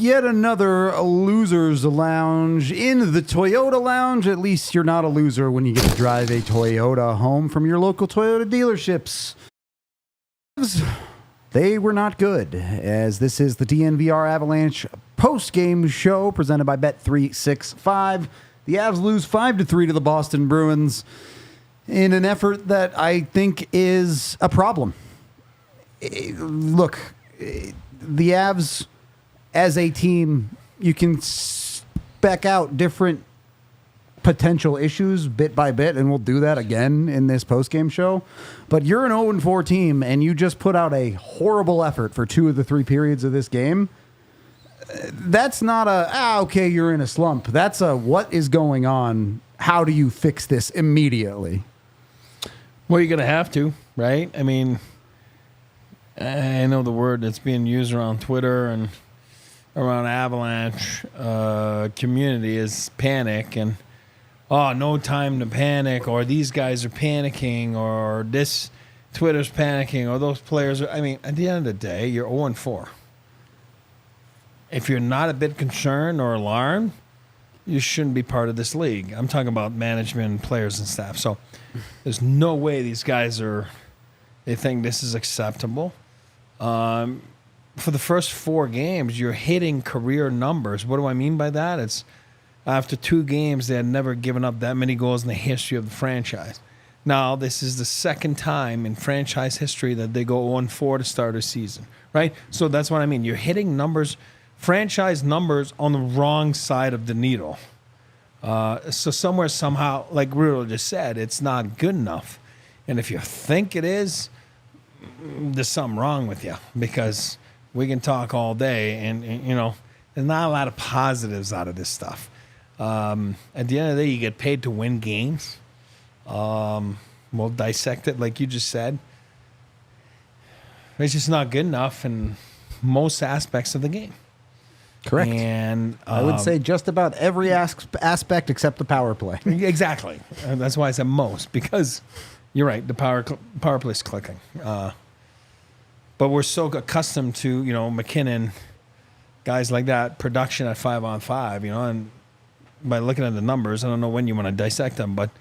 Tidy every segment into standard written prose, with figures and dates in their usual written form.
yet another Losers Lounge in the Toyota Lounge. At least you're not a loser when you get to drive a Toyota home from your local Toyota dealerships. They were not good, as this is the DNVR Avalanche post-game show presented by Bet365. The Avs lose 5-3 to the Boston Bruins in an effort that I think is a problem. Look, the Avs, as a team, you can spec out different potential issues bit by bit, and we'll do that again in this postgame show. But you're an 0-4 team, and you just put out a horrible effort for 2 of the 3 periods of this game. That's not okay, you're in a slump. That's a, what is going on? How do you fix this immediately? Well, you're going to have to, right? I mean, I know the word that's being used around Twitter and around Avalanche community is panic, and no time to panic, or these guys are panicking, or this Twitter's panicking, or those players are. I mean, at the end of the day, you're 0-4. If you're not a bit concerned or alarmed, you shouldn't be part of this league. I'm talking about management, players, and staff. So there's no way these guys they think this is acceptable. For the first 4 games, you're hitting career numbers. What do I mean by that? It's after 2 games, they had never given up that many goals in the history of the franchise. Now, this is the second time in franchise history that they go 0-4 to start a season, right? So that's what I mean. You're hitting numbers, franchise numbers, on the wrong side of the needle. So somewhere, somehow, like Rudo just said, it's not good enough. And if you think it is, there's something wrong with you, because we can talk all day, and you know, there's not a lot of positives out of this stuff. At the end of the day, you get paid to win games. We'll dissect it like you just said. It's just not good enough in most aspects of the game. Correct. And I would say just about every aspect except the power play. Exactly. That's why I said most, because you're right, the power play's clicking. But we're so accustomed to, Mackinnon, guys like that, production at 5-on-5, and by looking at the numbers, I don't know when you want to dissect them, but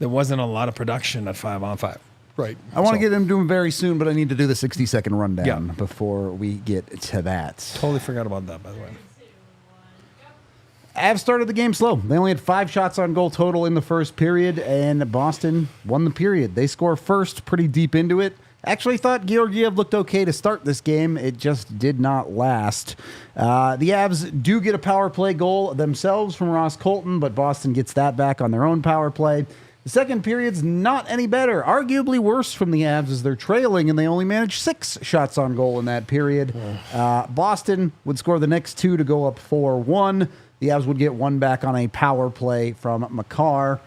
there wasn't a lot of production at 5-on-5. Right. I want to get into them very soon, but I need to do the 60-second rundown before we get to that. Totally forgot about that, by the way. Avs started the game slow. They only had 5 shots on goal total in the first period, and Boston won the period. They score first pretty deep into it. Actually thought Georgiev looked okay to start this game. It just did not last. The Avs do get a power play goal themselves from Ross Colton, but Boston gets that back on their own power play. The second period's not any better. Arguably worse from the Avs as they're trailing, and they only managed 6 shots on goal in that period. Boston would score the next 2 to go up 4-1. The Avs would get 1 back on a power play from Makar.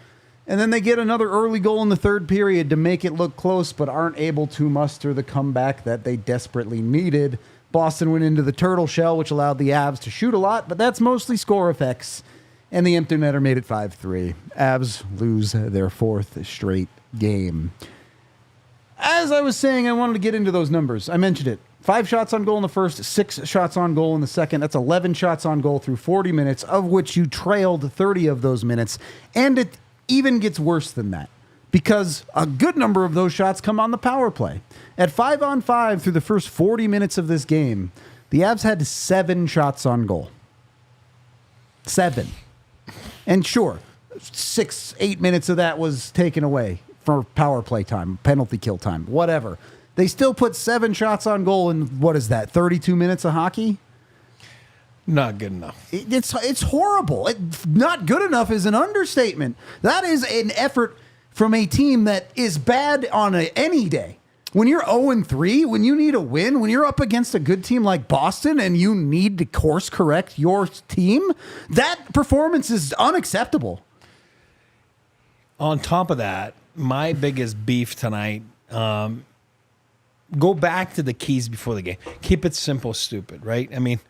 And then they get another early goal in the third period to make it look close, but aren't able to muster the comeback that they desperately needed. Boston went into the turtle shell, which allowed the Avs to shoot a lot, but that's mostly score effects. And the empty netter made it 5-3. Avs lose their 4th straight game. As I was saying, I wanted to get into those numbers. I mentioned it. 5 shots on goal in the first, 6 shots on goal in the second. That's 11 shots on goal through 40 minutes, of which you trailed 30 of those minutes. And it even gets worse than that, because a good number of those shots come on the power play. At 5-on-5 through the first 40 minutes of this game, the Avs had 7 shots on goal. 7. And sure, 6-8 minutes of that was taken away for power play time, penalty kill time, whatever. They still put 7 shots on goal in, what is that, 32 minutes of hockey? Not good enough. It's horrible. Not good enough is an understatement. That is an effort from a team that is bad on any day. When you're 0-3, when you need a win, when you're up against a good team like Boston and you need to course correct your team, that performance is unacceptable. On top of that, my biggest beef tonight, go back to the keys before the game. Keep it simple, stupid, right? I mean,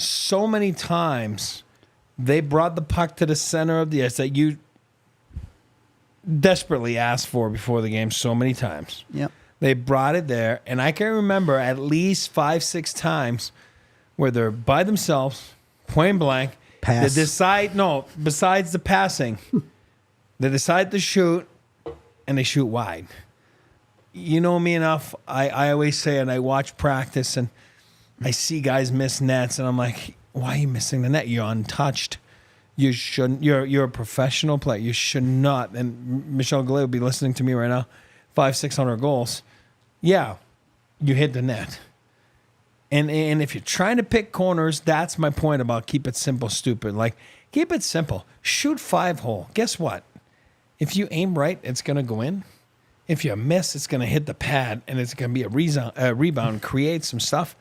so many times they brought the puck to the center of the ice that you desperately asked for before the game so many times. Yep. They brought it there, and I can remember at least 5-6 times where they're by themselves, point blank. Pass. They decide, besides the passing, they decide to shoot, and they shoot wide. You know me enough. I always say, and I watch practice, and I see guys miss nets, and I'm like, why are you missing the net? You're untouched. You shouldn't. You're a professional player. You should not. And Michel Goulet will be listening to me right now. 500-600 goals. Yeah, you hit the net. And if you're trying to pick corners, that's my point about keep it simple, stupid. Like, keep it simple. Shoot 5-hole. Guess what? If you aim right, it's going to go in. If you miss, it's going to hit the pad, and it's going to be a rebound, create some stuff.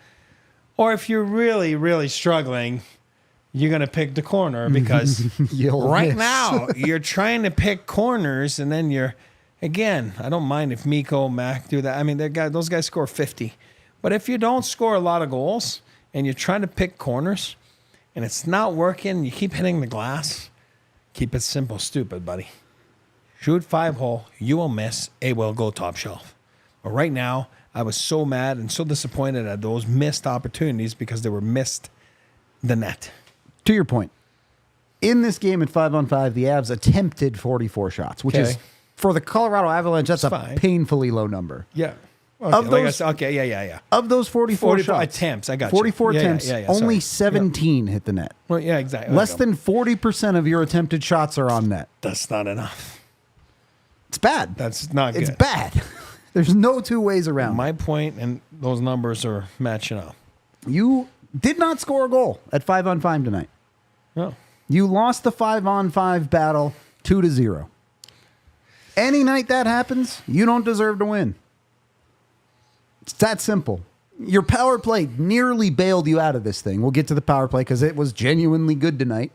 Or if you're really, really struggling, you're going to pick the corner because right now you're trying to pick corners, and then again, I don't mind if Mikko, Mac do that. I mean, those guys score 50. But if you don't score a lot of goals and you're trying to pick corners and it's not working, you keep hitting the glass, keep it simple, stupid, buddy. Shoot 5-hole, you will miss, it will go top shelf. But right now, I was so mad and so disappointed at those missed opportunities because they were missed the net. To your point, in this game at 5-on-5, the Avs attempted 44 shots, which is, for the Colorado Avalanche, that's a painfully low number. Yeah. Okay, yeah. Of those 44 shots, attempts, I got 44 you. attempts, only 17 hit the net. Well, yeah, exactly. Less than 40% of your attempted shots are on net. That's not enough. It's bad. That's not good. It's bad. There's no two ways around. My point, and those numbers are matching up. You did not score a goal at 5-on-5 tonight. No. You lost the 5-on-5 battle 2-0. Any night that happens, you don't deserve to win. It's that simple. Your power play nearly bailed you out of this thing. We'll get to the power play because it was genuinely good tonight.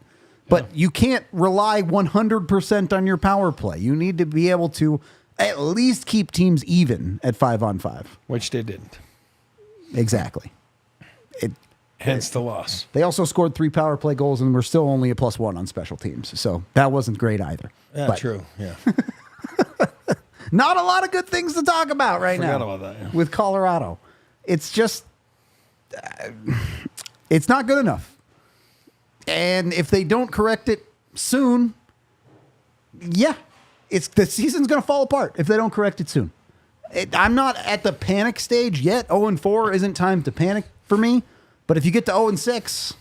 But you can't rely 100% on your power play. You need to be able to at least keep teams even at 5-on-5. Which they didn't. Exactly. Hence the loss. They also scored 3 power play goals and were still only a +1 on special teams. So that wasn't great either. Yeah, but true. Yeah. Not a lot of good things to talk about right now. Forgot about that. Yeah. With Colorado. It's just, it's not good enough. And if they don't correct it soon, the season's going to fall apart if they don't correct it soon. I'm not at the panic stage yet. 0-4 isn't time to panic for me. But if you get to 0-6,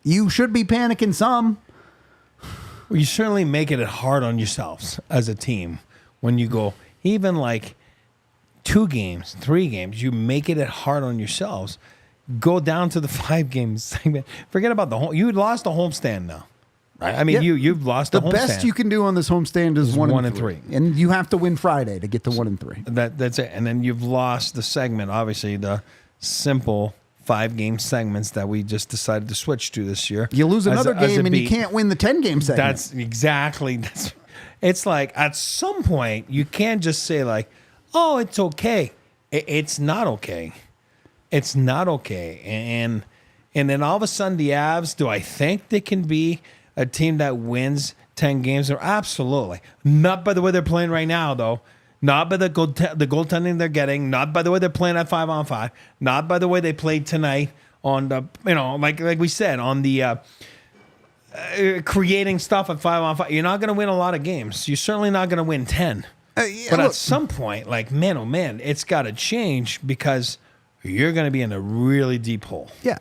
you should be panicking some. Well, you certainly make it hard on yourselves as a team when you go even like 2 games, 3 games. You make it hard on yourselves. Go down to the 5 games segment. Forget about the home. You lost the homestand now. Right? I mean, you've lost the homestand. The best you can do on this homestand is 1-3. And you have to win Friday to get to 1-3. That's it. And then you've lost the segment, obviously, the simple 5-game segments that we just decided to switch to this year. You lose another game and you can't win the 10-game segment. That's exactly. It's like at some point you can't just say like, oh, it's okay. It's not okay. It's not okay. And then all of a sudden the Avs, do I think they can be a team that wins 10 games? Absolutely. Not by the way they're playing right now, though. Not by the goaltending they're getting. Not by the way they're playing at 5-on-5. Not by the way they played tonight on the, like we said, on the creating stuff at 5-on-5. You're not going to win a lot of games. You're certainly not going to win 10. But at some point, like, man, oh man, it's got to change because you're going to be in a really deep hole. Yeah,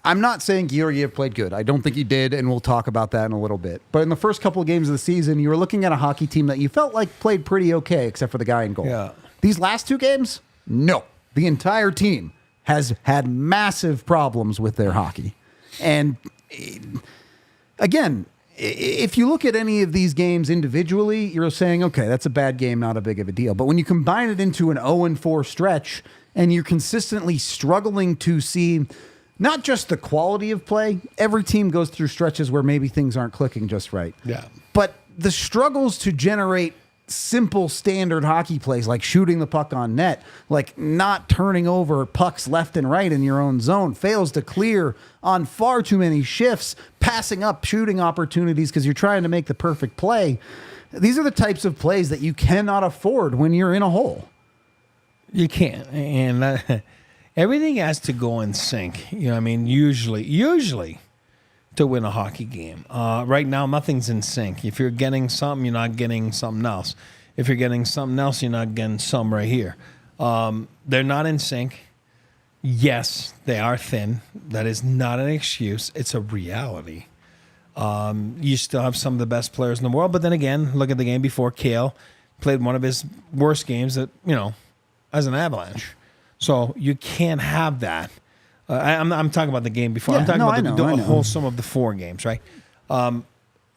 I'm not saying Georgiev played good. I don't think he did, and we'll talk about that in a little bit. But in the first couple of games of the season, you were looking at a hockey team that you felt like played pretty okay, except for the guy in goal. Yeah. These last 2 games, no. The entire team has had massive problems with their hockey. And again, if you look at any of these games individually, you're saying, okay, that's a bad game, not a big of a deal. But when you combine it into an 0-4 stretch, and you're consistently struggling to see not just the quality of play. Every team goes through stretches where maybe things aren't clicking just right. Yeah. But the struggles to generate simple standard hockey plays like shooting the puck on net, like not turning over pucks left and right in your own zone, fails to clear on far too many shifts, passing up shooting opportunities because you're trying to make the perfect play. These are the types of plays that you cannot afford when you're in a hole. You can't. And everything has to go in sync. You know what I mean? Usually to win a hockey game. Right now, nothing's in sync. If you're getting something, you're not getting something else. If you're getting something else, you're not getting some right here. They're not in sync. Yes, they are thin. That is not an excuse. It's a reality. You still have some of the best players in the world, but then again, look at the game before. Kale played one of his worst games as an Avalanche. So you can't have that. I'm talking about the game before. Yeah, I'm talking no, about I know. the whole sum of the 4 games, right?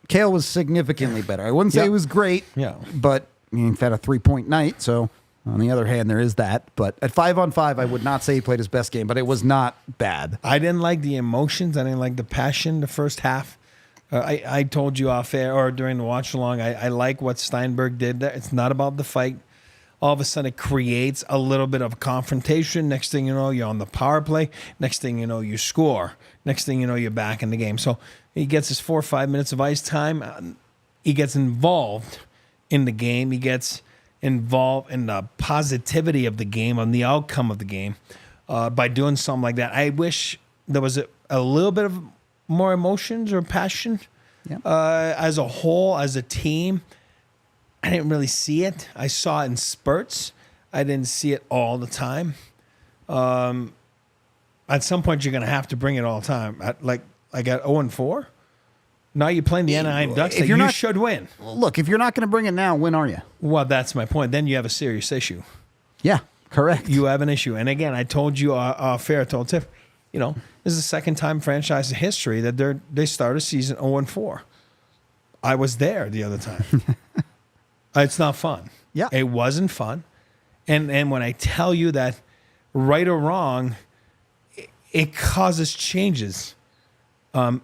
Kale was significantly better. I wouldn't say he was great, but he's had a 3-point night, so on the other hand, there is that. But at 5-on-5, I would not say he played his best game, but it was not bad. I didn't like the emotions. I didn't like the passion the first half. I told you off air or during the watch along, I like what Steinberg did there. It's not about the fight. All of a sudden, it creates a little bit of confrontation. Next thing you know, you're on the power play. Next thing you know, you score. Next thing you know, you're back in the game. So he gets his 4 or 5 minutes of ice time. He gets involved in the game. He gets involved in the positivity of the game, on the outcome of the game, by doing something like that. I wish there was a little bit of more emotions or passion as a whole, as a team. I didn't really see it. I saw it in spurts. I didn't see it all the time. At some point, you're going to have to bring it all the time. At 0-4, now you're playing the Anaheim Ducks that you should win. Look, if you're not going to bring it now, when are you? Well, that's my point. Then you have a serious issue. Yeah, correct. You have an issue. And again, I told you fair. I told Tiff, this is the second time franchise in history that they start a season 0-4. I was there the other time. It's not fun. Yeah. It wasn't fun. And when I tell you that, right or wrong, it causes changes. I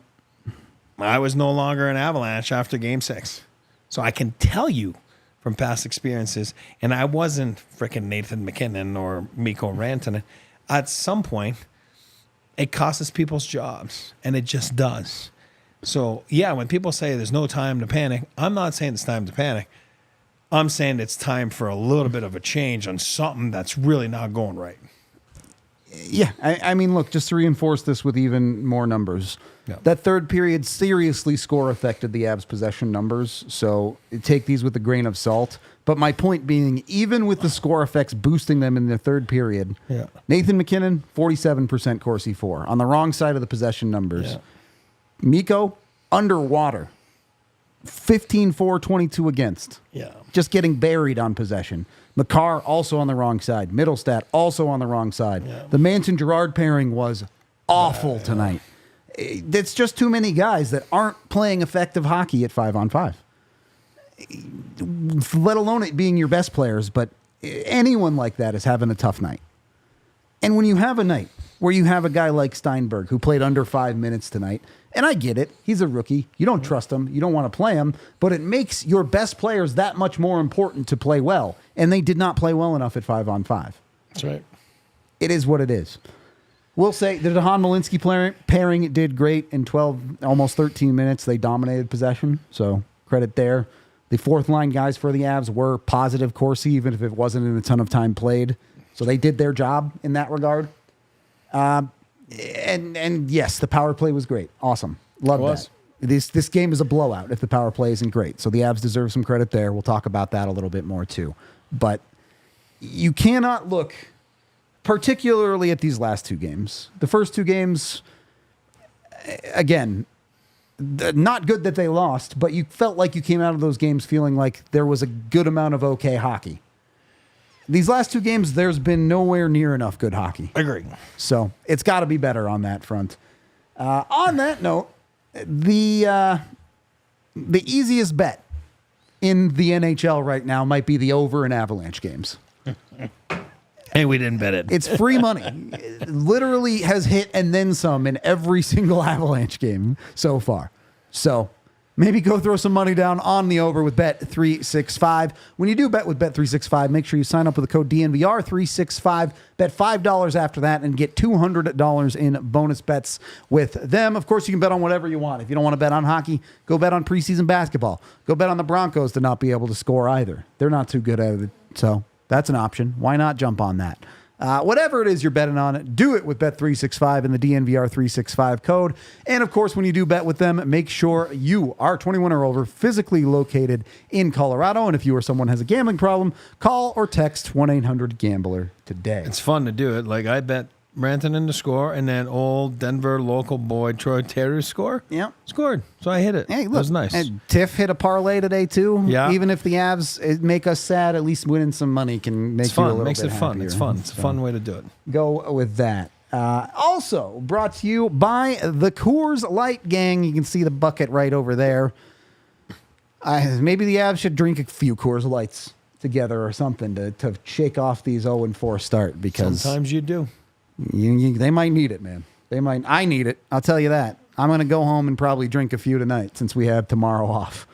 was no longer an Avalanche after Game 6. So I can tell you from past experiences, and I wasn't freaking Nathan Mackinnon or Mikko Rantanen. At some point, it costs people's jobs, and it just does. So, when people say there's no time to panic, I'm not saying it's time to panic. I'm saying it's time for a little bit of a change on something that's really not going right. Yeah, I mean, look, just to reinforce this with even more numbers, that third period seriously score affected the Avs' possession numbers, so take these with a grain of salt. But my point being, even with the score effects boosting them in the third period, Nathan MacKinnon, 47% Corsi for, on the wrong side of the possession numbers. Mikko, underwater. 15-4, 22 against. Just getting buried on possession. Makar also on the wrong side. Middlestat also on the wrong side. The Manson-Girard pairing was awful tonight. It's just too many guys that aren't playing effective hockey at 5-on-5. Let alone it being your best players, but anyone like that is having a tough night. And when you have a night where you have a guy like Steinberg who played under 5 minutes tonight, and I get it, he's a rookie. You don't trust him. You don't want to play him, but it makes your best players that much more important to play well. And they did not play well enough at 5-on-5. That's right. It is what it is. We'll say the DeHaan Malinsky pairing did great in 12, almost 13 minutes. They dominated possession, so credit there. The fourth line guys for the Avs were positive Corsi, even if it wasn't in a ton of time played. So they did their job in that regard. And yes, the power play was great. Awesome. Love that. This game is a blowout if the power play isn't great. So the Avs deserve some credit there. We'll talk about that a little bit more too. But you cannot look particularly at these last 2 games. The first 2 games, again, not good that they lost, but you felt like you came out of those games feeling like there was a good amount of okay hockey. These last 2 games, there's been nowhere near enough good hockey. Agreed. So it's got to be better on that front. On that note, the easiest bet in the NHL right now might be the over in Avalanche games. Hey, we didn't bet it. It's free money. It literally has hit and then some in every single Avalanche game so far. So maybe go throw some money down on the over with Bet365. When you do bet with Bet365, make sure you sign up with the code DNVR365. Bet $5 after that and get $200 in bonus bets with them. Of course, you can bet on whatever you want. If you don't want to bet on hockey, go bet on preseason basketball. Go bet on the Broncos to not be able to score either. They're not too good at it, so that's an option. Why not jump on that? Whatever it is you're betting on, do it with Bet365 and the DNVR 365 code. And of course, when you do bet with them, make sure you are 21 or over, physically located in Colorado. And if you or someone has a gambling problem, call or text 1-800-GAMBLER today. It's fun to do it. Like I bet Rantanen to score, and then old Denver local boy Troy Terry scored. So I hit it. Hey, look, it was nice. And Tiff hit a parlay today too. Yeah. Even if the Avs make us sad, at least winning some money can make It's you a fun. little Makes bit it fun. happier. It's fun. It's a fun way to do it. Go with that. Also brought to you by the Coors Light Gang. You can see the bucket right over there. Maybe the Avs should drink a few Coors Lights together or something to shake off these 0-4 start, because Sometimes you do. they might need it, man. I need it. I'll tell you that. I'm going to go home and probably drink a few tonight since we have tomorrow off.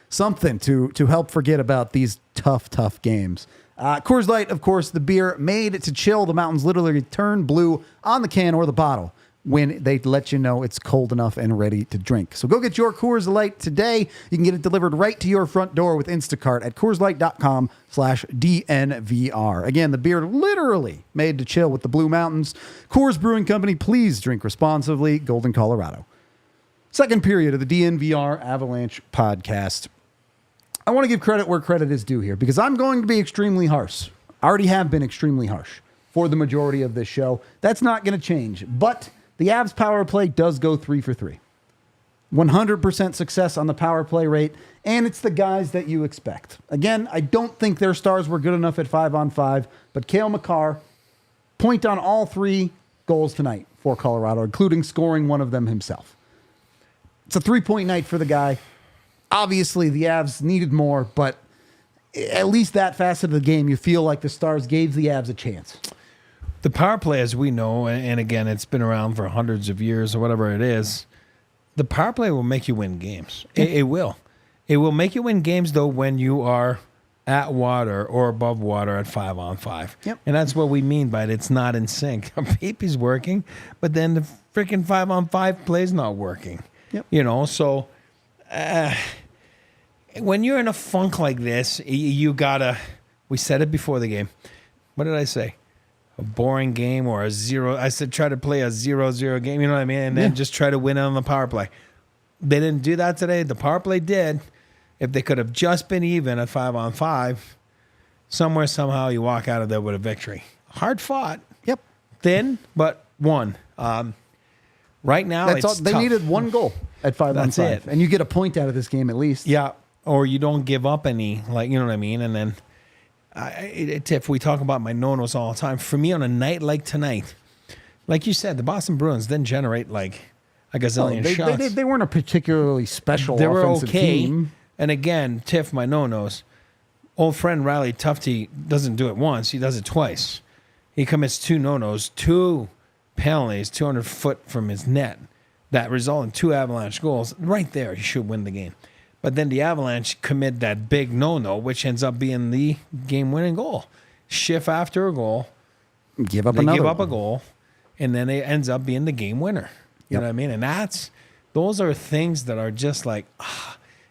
Something to help forget about these tough games. Coors Light, of course, the beer made to chill. The mountains literally turn blue on the can or the bottle when they let you know it's cold enough and ready to drink. So go get your Coors Light today. You can get it delivered right to your front door with Instacart at CoorsLight.com/DNVR. Again, the beer literally made to chill with the Blue Mountains. Coors Brewing Company, please drink responsibly. Golden, Colorado. Second period of the DNVR Avalanche podcast. I want to give credit where credit is due here, because I'm going to be extremely harsh. I already have been extremely harsh for the majority of this show. That's not going to change, but the Avs power play does go 3 for 3. 100% success on the power play rate, and it's the guys that you expect. Again, I don't think their stars were good enough at 5-on-5, but Cale Makar, point on all 3 goals tonight for Colorado, including scoring one of them himself. It's a 3-point night for the guy. Obviously, the Avs needed more, but at least that facet of the game, you feel like the Stars gave the Avs a chance. The power play, as we know, and again, it's been around for hundreds of years or whatever it is, the power play will make you win games. It will. It will make you win games, though, when you are at water or above water at 5-on-5. Yep. And that's what we mean by it. It's not in sync. PP's working, but then the freaking 5-on-5 play's not working. Yep. You know, so when you're in a funk like this, you gotta, we said it before the game. What did I say? A boring game or a 0. I said try to play a 0-0 game, you know what I mean? And then just try to win it on the power play. They didn't do that today. The power play did. If they could have just been even at 5-on-5, somehow you walk out of there with a victory. Hard fought. Yep. Thin, but won. Right now, That's it's all. They tough. needed one goal at 5-on-5. That's it. And you get a point out of this game at least. Yeah, or you don't give up any, like, you know what I mean? And then, if we talk about my no-nos all the time, for me on a night like tonight, like you said, the Boston Bruins didn't generate like a gazillion shots. They weren't a particularly special They were offensive okay. team. And again, Tiff, my no-nos, old friend Riley Tufte doesn't do it once, he does it twice. He commits 2 no-nos, 2 penalties, 200 foot from his net that result in 2 Avalanche goals. Right there, he should win the game. But then the Avalanche commit that big no-no, which ends up being the game-winning goal. Shift after a goal. Give up They another give up one. a goal, and then it ends up being the game winner. You know what I mean? And those are things that are just like,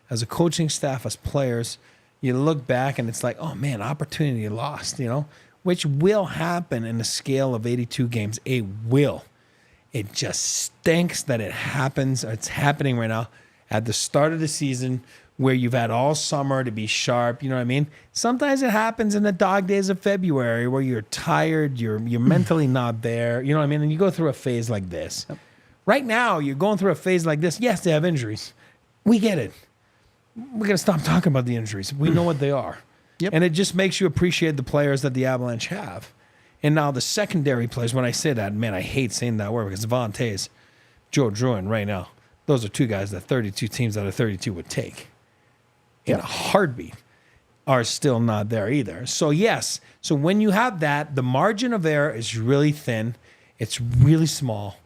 as a coaching staff, as players, you look back and it's like, oh man, opportunity lost, you know, which will happen in the scale of 82 games. It will. It just stinks that it happens. It's happening right now at the start of the season where you've had all summer to be sharp. You know what I mean? Sometimes it happens in the dog days of February where you're tired, you're mentally not there. You know what I mean? And you go through a phase like this. Yep. Right now, you're going through a phase like this. Yes, they have injuries. We get it. We're going to stop talking about the injuries. We know what they are. Yep. And it just makes you appreciate the players that the Avalanche have. And now the secondary players, when I say that, man, I hate saying that word because Vontaze, Joe Drouin right now, those are 2 guys that 32 teams out of 32 would take in a heartbeat are still not there either. So yes, so when you have that, the margin of error is really thin. It's really small.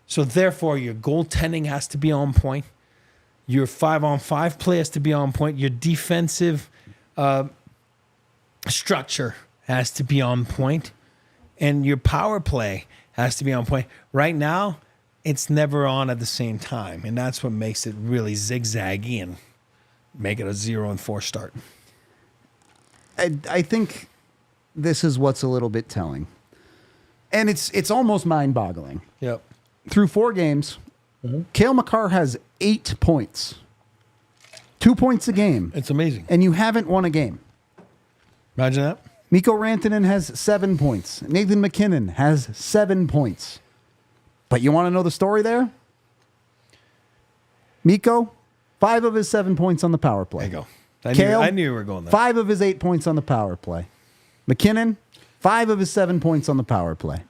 So therefore, your goaltending has to be on point. Your 5-on-5 play has to be on point. Your defensive structure has to be on point. And your power play has to be on point. Right now, it's never on at the same time. And that's what makes it really zigzaggy and make it a 0-4 start. I think this is what's a little bit telling. And it's almost mind-boggling. Yep. Through 4 games, Cale Makar has 8 points. 2 points a game. It's amazing. And you haven't won a game. Imagine that. Mikko Rantanen has 7 points. Nathan MacKinnon has 7 points. But you want to know the story there? Mikko, 5 of his 7 points on the power play. There you go. Cale, I knew you were going there. 5 of his 8 points on the power play. MacKinnon, 5 of his 7 points on the power play.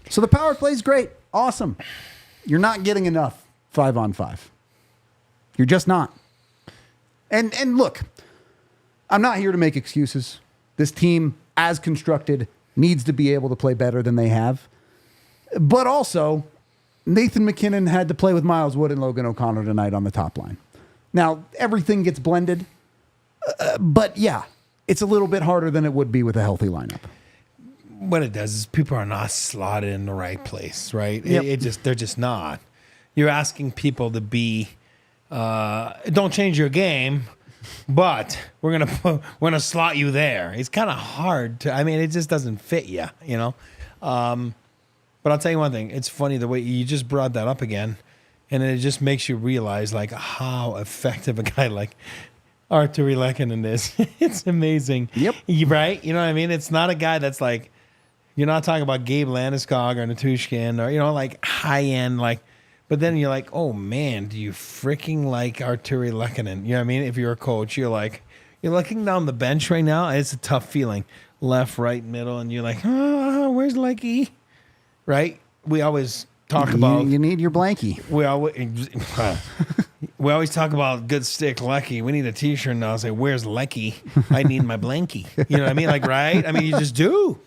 So the power play is great. Awesome. You're not getting enough 5-on-5. You're just not. And look, I'm not here to make excuses. This team, as constructed, needs to be able to play better than they have. But also, Nathan MacKinnon had to play with Miles Wood and Logan O'Connor tonight on the top line. Now, everything gets blended. But yeah, it's a little bit harder than it would be with a healthy lineup. What it does is people are not slotted in the right place, right? Yep. They're just not. You're asking people to be, don't change your game, but we're gonna slot you there. It's kind of hard to. I mean, it just doesn't fit you, you know. But I'll tell you one thing. It's funny the way you just brought that up again, and it just makes you realize like how effective a guy like Artturi Lehkonen is. It's amazing. Yep. Right? You know what I mean? It's not a guy that's like, you're not talking about Gabe Landeskog or Natushkin or, you know, like high end, like, but then you're like, oh man, do you freaking like Artturi Lehkonen? You know what I mean? If you're a coach, you're like, you're looking down the bench right now, and it's a tough feeling. Left, right, middle, and you're like, oh, where's Lecky? Right? We always talk about. You need your blankie. We always talk about good stick Lecky. We need a T-shirt now. Say, where's Lecky? I need my blankie. You know what I mean? Like, right? I mean, you just do.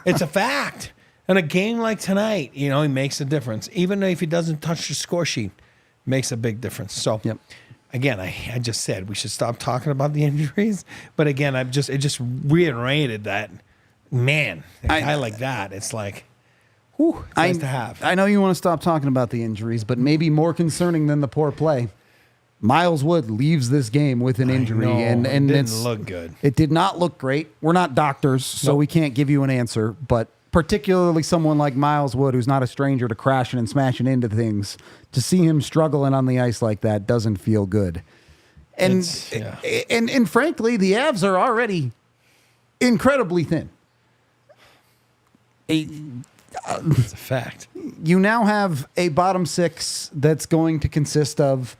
It's a fact. And a game like tonight, you know, he makes a difference. Even if he doesn't touch the score sheet, makes a big difference. So, again, I just said we should stop talking about the injuries. But again, it just reiterated that, man, a guy like that, it's like, whew, it's nice to have. I know you want to stop talking about the injuries, but maybe more concerning than the poor play. Miles Wood leaves this game with an injury, and it didn't look good. It did not look great. We're not doctors, so we can't give you an answer. But particularly someone like Miles Wood, who's not a stranger to crashing and smashing into things, to see him struggling on the ice like that doesn't feel good. And and frankly, the Avs are already incredibly thin. It's a fact. You now have a bottom 6 that's going to consist of,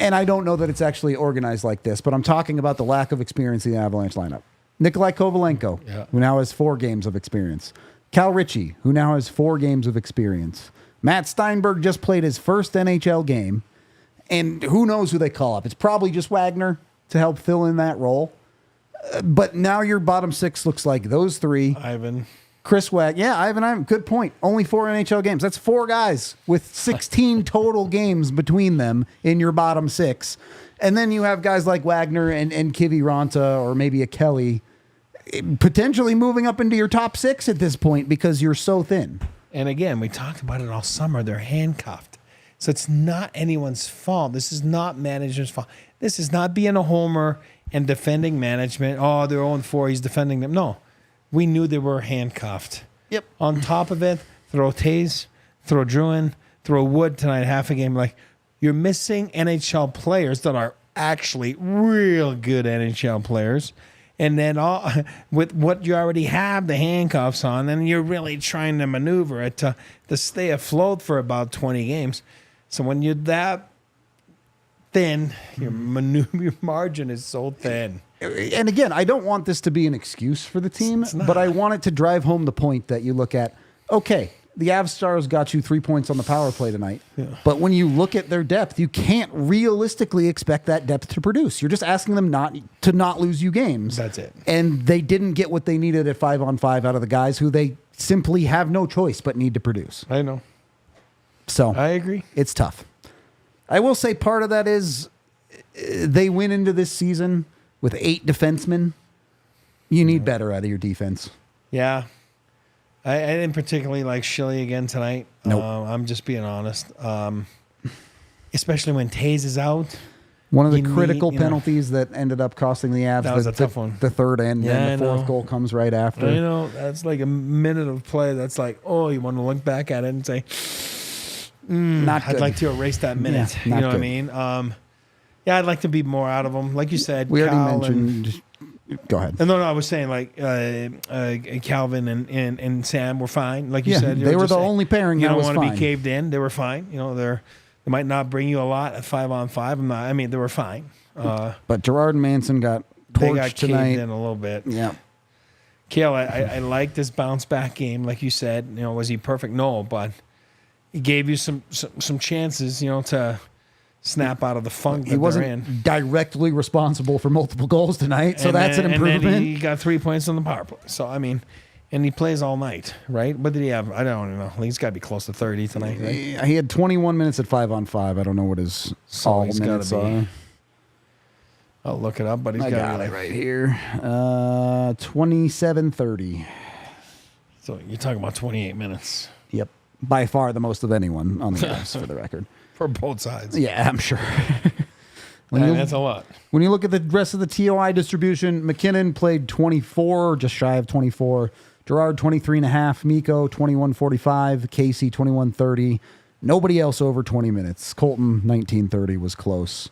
and I don't know that it's actually organized like this, but I'm talking about the lack of experience in the Avalanche lineup. Nikolai Kovalenko, who now has 4 games of experience. Cal Ritchie, who now has 4 games of experience. Matt Steinberg just played his first NHL game, and who knows who they call up. It's probably just Wagner to help fill in that role. But now your bottom 6 looks like those 3. Ivan. Chris Ivan, good point. Only 4 NHL games. That's 4 guys with 16 total games between them in your bottom 6. And then you have guys like Wagner and Kivi Ranta or maybe a Kelly potentially moving up into your top 6 at this point because you're so thin. And again, we talked about it all summer. They're handcuffed. So it's not anyone's fault. This is not management's fault. This is not being a homer and defending management. Oh, they're 0-4. He's defending them. No. We knew they were handcuffed. Yep. On top of it, throw Taze, throw Druin, throw Wood tonight, half a game. Like, you're missing NHL players that are actually real good NHL players. And then with what you already have the handcuffs on, and you're really trying to maneuver it to stay afloat for about 20 games. So when you're that thin, your margin is so thin. And again, I don't want this to be an excuse for the team, but I want it to drive home the point that you look at, okay, the Avs Stars got you 3 points on the power play tonight, but when you look at their depth, you can't realistically expect that depth to produce. You're just asking them not lose you games. That's it. And they didn't get what they needed at 5-on-5 out of the guys who they simply have no choice but need to produce. I know. So I agree. It's tough. I will say part of that is they went into this season with 8 defensemen. You need better out of your defense. Yeah. I didn't particularly like Shilly again tonight. Nope. I'm just being honest. Especially when Taze is out. One of the critical penalties that ended up costing the Avs. That was a tough one. The third end, and the fourth goal comes right after. You know, that's like a minute of play. That's like, oh, you want to look back at it and say, not good. I'd like to erase that minute. Yeah, you know what I mean? I'd like to be more out of them. Like you said, we already mentioned. Go ahead. No, I was saying like Calvin and Sam were fine. Like you said, they were the only pairing that was fine. You don't want to be caved in. They were fine. You know, they might not bring you a lot at 5-on-5. They were fine. But Gerard and Manson got torched tonight. Caved in a little bit. Yeah. Kale, I like this bounce back game. Like you said, you know, was he perfect? No, but he gave you some chances, you know, to snap out of the funk that he wasn't they're in. directly responsible for multiple goals tonight, so that's an improvement. And then he got 3 points on the power play. So, I mean, and he plays all night, right? What did he have? I don't know. He's got to be close to 30 tonight, right? He had 21 minutes at 5-on-5. I don't know what his minutes are. I'll look it up, but I got it right here. 27:30. So you're talking about 28 minutes. Yep. By far the most of anyone on the Avs, for the record. For both sides. Yeah, I'm sure. That's a lot. When you look at the rest of the TOI distribution, Mackinnon played 24, just shy of 24. Gerard, 23.5. Mikko, 21:45. Casey, 21:30. Nobody else over 20 minutes. Colton, 19:30 was close.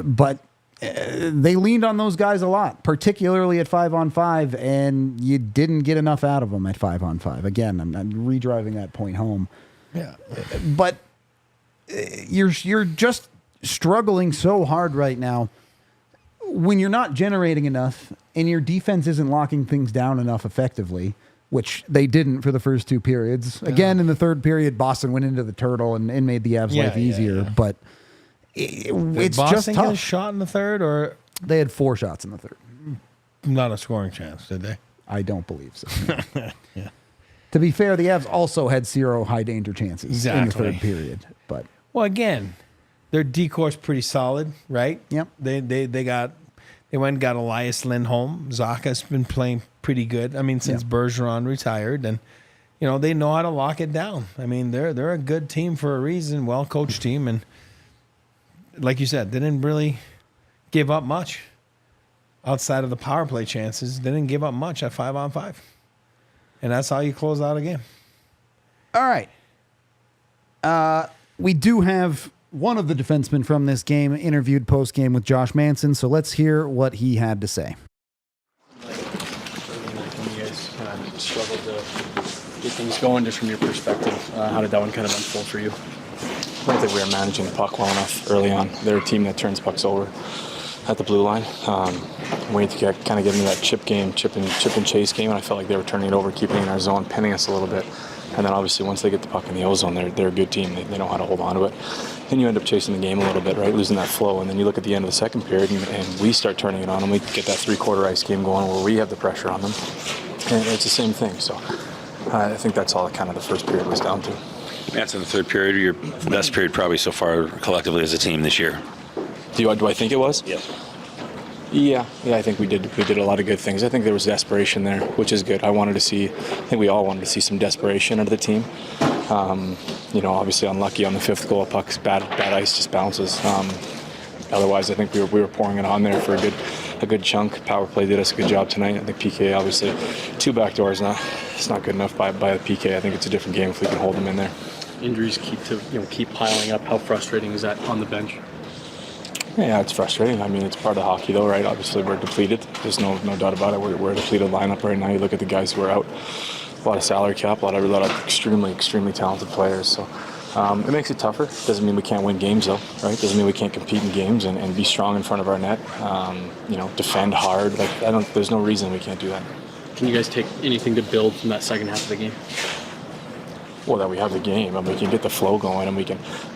But they leaned on those guys a lot, particularly at 5-on-5, and you didn't get enough out of them at 5-on-5. Again, I'm redriving that point home. Yeah. But you're just struggling so hard right now when you're not generating enough and your defense isn't locking things down enough effectively, which they didn't for the first two periods. Yeah. Again, in the third period, Boston went into the turtle and made the Avs' life easier. Yeah. But it's Boston just tough. Get a shot in the third, or they had 4 shots in the third. Not a scoring chance, did they? I don't believe so. Yeah. To be fair, the Avs also had 0 high danger chances in the third period. But well, again, their decore's pretty solid, right? Yep. They went and got Elias Lindholm. Zaka's been playing pretty good. I mean, since Bergeron retired, and you know they know how to lock it down. I mean, they're a good team for a reason, well coached team, and like you said, they didn't really give up much outside of the power play chances. They didn't give up much at 5-on-5, and that's how you close out a game. All right. We do have one of the defensemen from this game interviewed post-game with Josh Manson, so let's hear what he had to say. You guys struggled to get things going just from your perspective. How did that one kind of unfold for you? I don't think we were managing the puck well enough early on. They're a team that turns pucks over at the blue line. Waiting to get into that chip and chase game, and I felt like they were turning it over, keeping it in our zone, pinning us a little bit. And then obviously once they get the puck in the O-zone, they're a good team. They know how to hold on to it. And you end up chasing the game a little bit, right? Losing that flow. And then you look at the end of the second period and we start turning it on and we get that three-quarter ice game going where we have the pressure on them. And it's the same thing. So I think that's all kind of the first period was down to. That's in the third period, your best period probably so far collectively as a team this year. Do I think it was? Yes. Yeah, I think we did a lot of good things. I think there was desperation there, which is good. I think we all wanted to see some desperation out of the team. Obviously unlucky on the fifth goal. Puck's bad ice just bounces. Otherwise, I think we were pouring it on there for a good chunk. Power play did us a good job tonight. I think PK, obviously, 2 backdoors, it's not good enough by the PK. I think it's a different game if we can hold them in there. Injuries keep piling up. How frustrating is that on the bench? Yeah, it's frustrating. I mean, it's part of hockey, though, right? Obviously, we're depleted. There's no doubt about it. We're a depleted lineup right now. You look at the guys who are out. A lot of salary cap, a lot of extremely, extremely talented players. So it makes it tougher. Doesn't mean we can't win games, though, right? Doesn't mean we can't compete in games and be strong in front of our net. Defend hard. There's no reason we can't do that. Can you guys take anything to build from that second half of the game? Well, that we have the game, and we can get the flow going, and we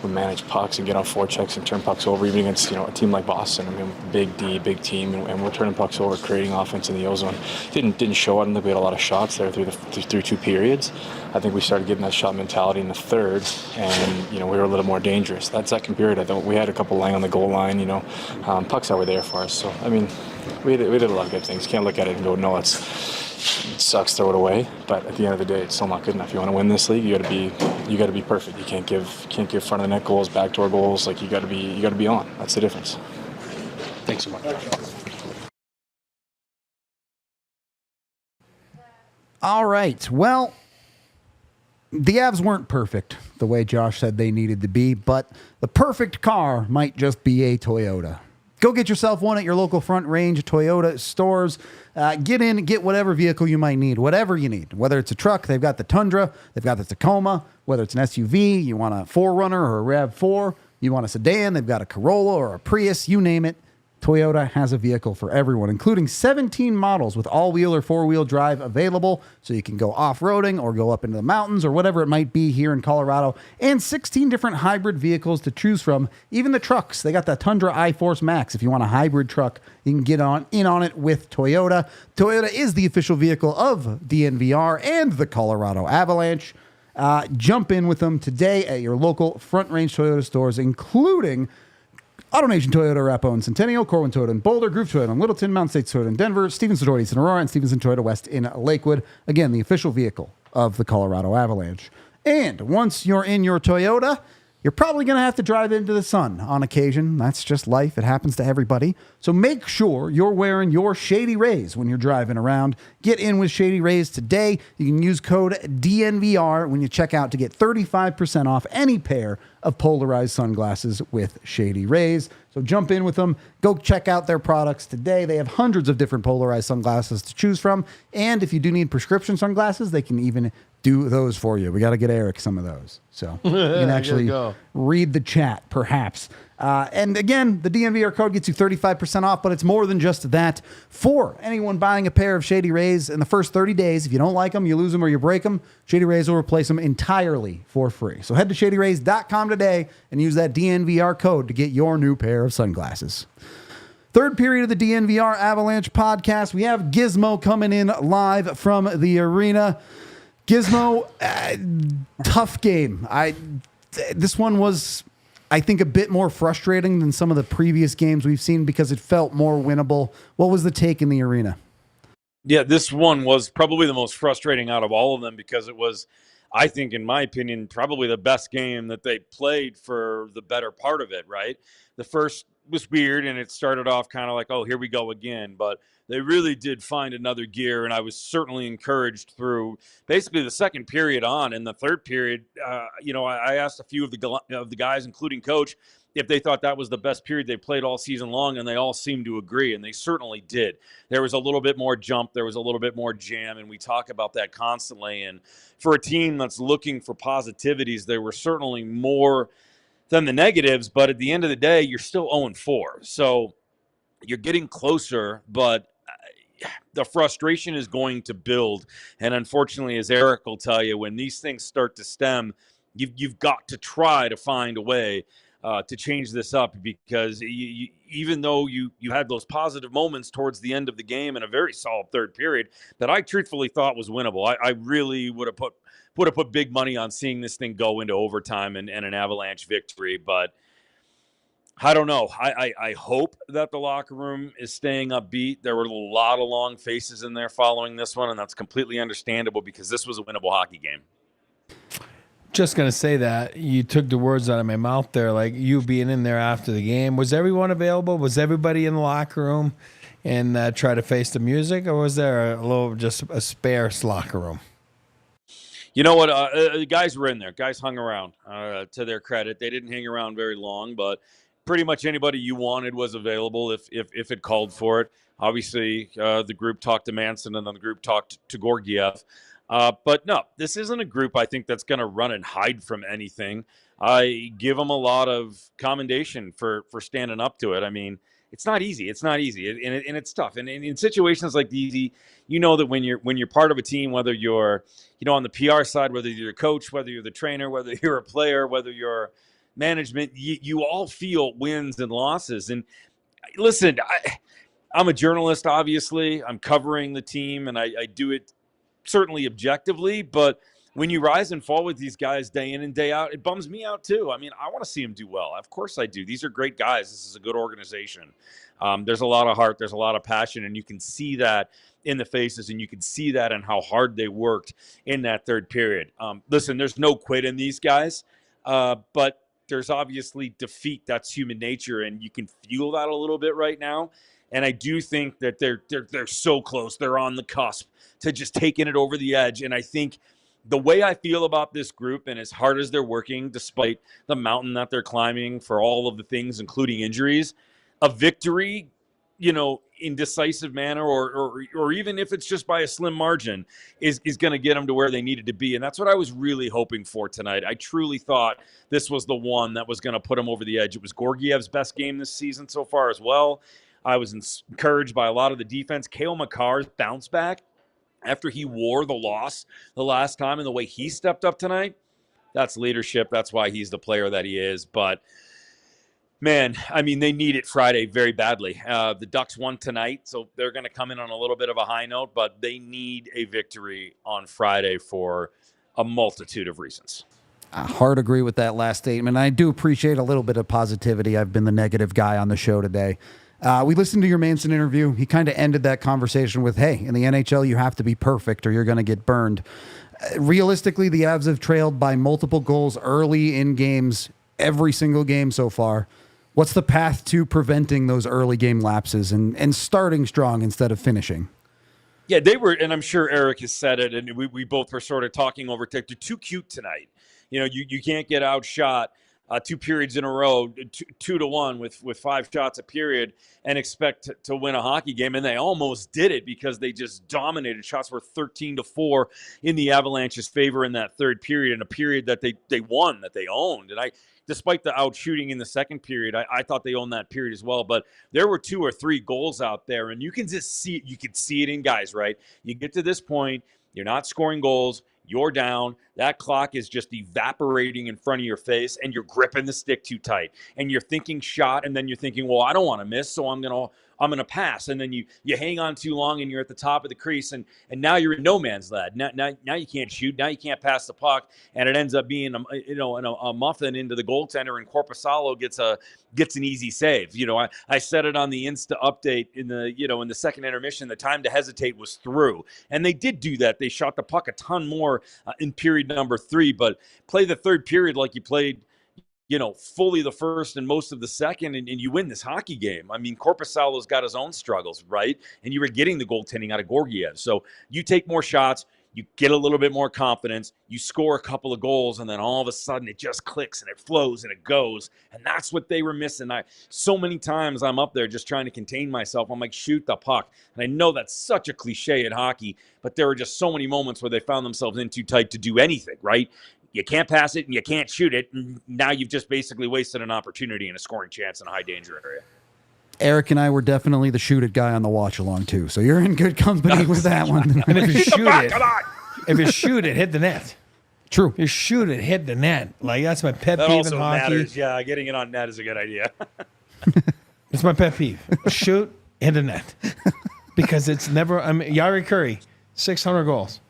manage pucks and get on forechecks and turn pucks over, even against a team like Boston. I mean, big team, and we're turning pucks over, creating offense in the O-zone. Didn't show. I don't think we had a lot of shots there through 2 periods. I think we started getting that shot mentality in the third, and we were a little more dangerous. That second period, I thought we had a couple laying on the goal line. Pucks that were there for us. So I mean, we did a lot of good things. Can't look at it and go, no, it sucks, throw it away. But at the end of the day, it's still not good enough. You want to win this league, you got to be perfect. You can't give front of the net goals, backdoor goals. Like you got to be on. That's the difference. Thanks so much. All right. Well, the Avs weren't perfect the way Josh said they needed to be, but the perfect car might just be a Toyota. Go get yourself one at your local Front Range Toyota stores. Get in and get whatever vehicle you might need, whatever you need. Whether it's a truck, they've got the Tundra, they've got the Tacoma. Whether it's an SUV, you want a 4Runner or a RAV4, you want a sedan, they've got a Corolla or a Prius, you name it. Toyota has a vehicle for everyone, including 17 models with all-wheel or four-wheel drive available, so you can go off-roading or go up into the mountains or whatever it might be here in Colorado, and 16 different hybrid vehicles to choose from. Even the trucks, they got the Tundra iForce Max. If you want a hybrid truck, you can get in on it with Toyota. Toyota is the official vehicle of DNVR and the Colorado Avalanche. Jump in with them today at your local Front Range Toyota stores, including AutoNation Toyota, Arapahoe and Centennial, Corwin Toyota in Boulder, Groove Toyota in Littleton, Mount States Toyota in Denver, Stevenson Toyota East in Aurora, and Stevenson Toyota West in Lakewood. Again, the official vehicle of the Colorado Avalanche. And once you're in your Toyota, you're probably going to have to drive into the sun on occasion. That's just life. It happens to everybody. So make sure you're wearing your Shady Rays when you're driving around. Get in with Shady Rays today. You can use code DNVR when you check out to get 35% off any pair of polarized sunglasses with Shady Rays. So jump in with them. Go check out their products today. They have hundreds of different polarized sunglasses to choose from. And if you do need prescription sunglasses, they can even do those for you. We got to get Eric some of those. So you can actually read the chat, perhaps. And again, the DNVR code gets you 35% off, but it's more than just that. For anyone buying a pair of Shady Rays in the first 30 days, if you don't like them, you lose them or you break them, Shady Rays will replace them entirely for free. So head to shadyrays.com today and use that DNVR code to get your new pair of sunglasses. Third period of the DNVR Avalanche podcast. We have Gizmo coming in live from the arena. Gizmo, tough game. This one was, I think, a bit more frustrating than some of the previous games we've seen because it felt more winnable. What was the take in the arena? Yeah, this one was probably the most frustrating out of all of them because it was, I think, in my opinion, probably the best game that they played for the better part of it, right? The first was weird, and it started off kind of like, oh, here we go again. But they really did find another gear, and I was certainly encouraged through basically the second period on. In the third period, I asked a few of the guys, including Coach, if they thought that was the best period they played all season long, and they all seemed to agree, and they certainly did. There was a little bit more jump, there was a little bit more jam, and we talk about that constantly. And for a team that's looking for positivities, there were certainly more than the negatives, but at the end of the day, you're still 0-4. So you're getting closer, but the frustration is going to build. And unfortunately, as Eric will tell you, when these things start to stem, you've got to try to find a way to change this up, because even though you had those positive moments towards the end of the game in a very solid third period that I truthfully thought was winnable, I really would have put big money on seeing this thing go into overtime and an Avalanche victory. But I don't know. I hope that the locker room is staying upbeat. There were a lot of long faces in there following this one, and that's completely understandable because this was a winnable hockey game. Just going to say that. You took the words out of my mouth there, like you being in there after the game. Was everyone available? Was everybody in the locker room and try to face the music, or was there just a sparse locker room? You know what? The guys were in there. Guys hung around, to their credit. They didn't hang around very long, but pretty much anybody you wanted was available if it called for it. Obviously, the group talked to Manson, and then the group talked to Georgiev. But no, this isn't a group I think that's going to run and hide from anything. I give them a lot of commendation for standing up to it. I mean, it's not easy. It's not easy, and it's tough. And in situations like these, you know that when you're part of a team, whether you're on the PR side, whether you're a coach, whether you're the trainer, whether you're a player, whether you're management, you all feel wins and losses. And listen, I'm a journalist. Obviously, I'm covering the team, and I do it certainly objectively, but when you rise and fall with these guys day in and day out, it bums me out too. I mean, I want to see them do well. Of course I do. These are great guys. This is a good organization. There's a lot of heart. There's a lot of passion, and you can see that in the faces, and you can see that in how hard they worked in that third period. Listen, there's no quit in these guys, but there's obviously defeat. That's human nature, and you can feel that a little bit right now. And I do think that they're so close. They're on the cusp to just taking it over the edge. And I think the way I feel about this group, and as hard as they're working, despite the mountain that they're climbing for all of the things, including injuries, a victory, in decisive manner, or even if it's just by a slim margin, is going to get them to where they needed to be. And that's what I was really hoping for tonight. I truly thought this was the one that was going to put them over the edge. It was Georgiev's best game this season so far as well. I was encouraged by a lot of the defense. Cale Makar's bounce back after he wore the loss the last time, and the way he stepped up tonight, that's leadership. That's why he's the player that he is. But man, I mean, they need it Friday very badly. The Ducks won tonight, so they're going to come in on a little bit of a high note, but they need a victory on Friday for a multitude of reasons. I hard agree with that last statement. I do appreciate a little bit of positivity. I've been the negative guy on the show today. We listened to your Manson interview. He kind of ended that conversation with, hey, in the NHL, you have to be perfect or you're going to get burned. Realistically, the Avs have trailed by multiple goals early in games, every single game so far. What's the path to preventing those early game lapses and starting strong instead of finishing? Yeah, they were, and I'm sure Eric has said it, and we both were sort of talking over tech. They're too cute tonight. You can't get outshot 2 periods in a row, 2-1 with 5 shots a period, and expect to win a hockey game. And they almost did it because they just dominated. Shots were 13-4 in the Avalanche's favor in that third period, in a period that they won, that they owned. And despite the out shooting in the second period, I thought they owned that period as well. But there were 2 or 3 goals out there, and you can just see it. You can see it in guys, right? You get to this point, you're not scoring goals. You're down. That clock is just evaporating in front of your face, and you're gripping the stick too tight. And you're thinking shot, and then you're thinking, well, I don't want to miss, so I'm gonna pass. And then you hang on too long, and you're at the top of the crease, and now you're in no man's land. Now you can't shoot. Now you can't pass the puck, and it ends up being a muffin into the goaltender, and Korpisalo gets an easy save. I said it on the Insta update in the second intermission. The time to hesitate was through, and they did do that. They shot the puck a ton more in period number 3, but play the third period like you played fully the first and most of the second, and you win this hockey game. I mean, Korpisalo's got his own struggles, right? And you were getting the goaltending out of Georgiev. So you take more shots, you get a little bit more confidence, you score a couple of goals, and then all of a sudden it just clicks and it flows and it goes. And that's what they were missing. So many times I'm up there just trying to contain myself. I'm like, shoot the puck. And I know that's such a cliche in hockey, but there were just so many moments where they found themselves in too tight to do anything, right? You can't pass it and you can't shoot it. And now you've just basically wasted an opportunity and a scoring chance in a high danger area. Eric and I were definitely the shoot it guy on the watch along too. So you're in good company with that one. And if you shoot it, hit the net. True. You shoot it, hit the net. Like, that's my pet That peeve also in hockey. matters. Yeah, getting it on net is a good idea. It's my pet peeve. Shoot, hit the net. Because it's never, Yari Curry, 600 goals.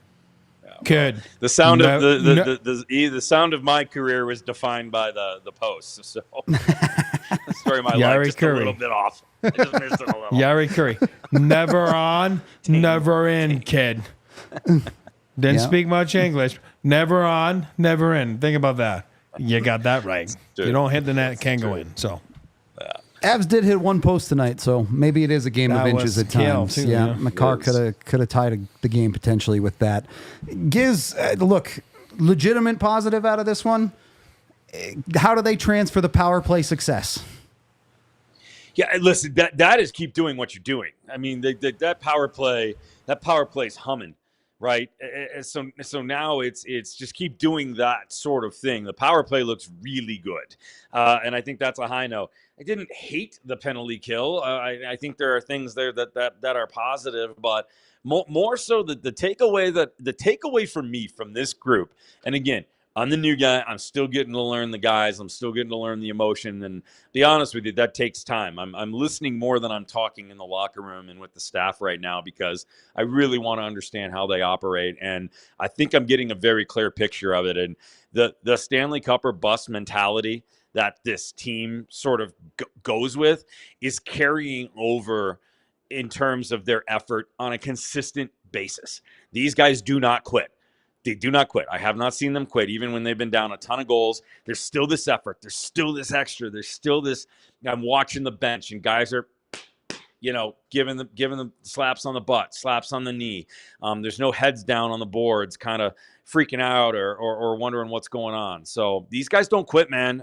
Good. The sound of the sound of my career was defined by the posts. So the story of my life just Curry. A little bit off. I just missed it a little. Yari Curry. Never on, never in, kid. Didn't speak much English. Never on, never in. Think about that. You got that right. Dude, you don't hit the net, can't go in. So Avs did hit one post tonight, so maybe it is a game of inches at times. Too, yeah, Makar could have tied the game potentially with that. Giz, look, legitimate positive out of this one. How do they transfer the power play success? Yeah, listen, that is keep doing what you're doing. I mean, that power play's humming, right? So now it's just keep doing that sort of thing. The power play looks really good, and I think that's a high note. I didn't hate the penalty kill. I think there are things there that are positive, but more so the takeaway for me from this group, and again, I'm the new guy. I'm still getting to learn the guys. I'm still getting to learn the emotion. And be honest with you, that takes time. I'm listening more than I'm talking in the locker room and with the staff right now because I really want to understand how they operate. And I think I'm getting a very clear picture of it. And the Stanley Cup or bust mentality that this team sort of goes with is carrying over in terms of their effort on a consistent basis. These guys do not quit. They do not quit. I have not seen them quit, even when they've been down a ton of goals. There's still this effort. There's still this extra. There's still this. I'm watching the bench, and guys are, giving them slaps on the butt, slaps on the knee. There's no heads down on the boards, kind of freaking out or wondering what's going on. So these guys don't quit, man.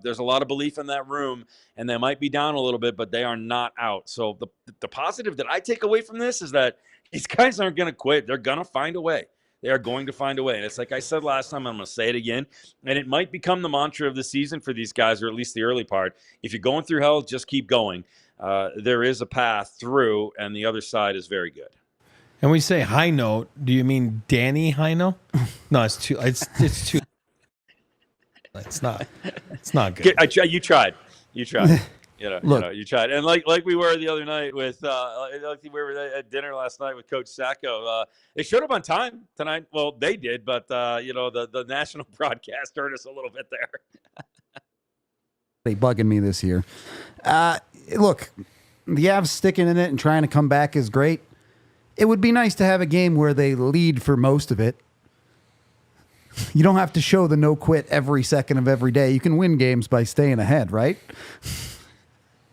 There's a lot of belief in that room, and they might be down a little bit, but they are not out. So the positive that I take away from this is that these guys aren't going to quit. They're going to find a way. They are going to find a way. And it's like I said last time, I'm going to say it again. And it might become the mantra of the season for these guys, or at least the early part. If you're going through hell, just keep going. There is a path through, and the other side is very good. And we say high note, do you mean Danny high note? No, it's too. It's not. It's not good. You tried. You tried. And like we were the other night with like we were at dinner last night with Coach Sacco. They showed up on time tonight. Well, they did, but the national broadcast hurt us a little bit there. They bugging me this year. Look, the Avs sticking in it and trying to come back is great. It would be nice to have a game where they lead for most of it. You don't have to show the no quit every second of every day. You can win games by staying ahead, right?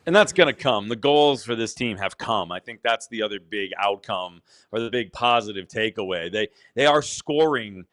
And that's going to come. The goals for this team have come. I think that's the other big outcome or the big positive takeaway. They are scoring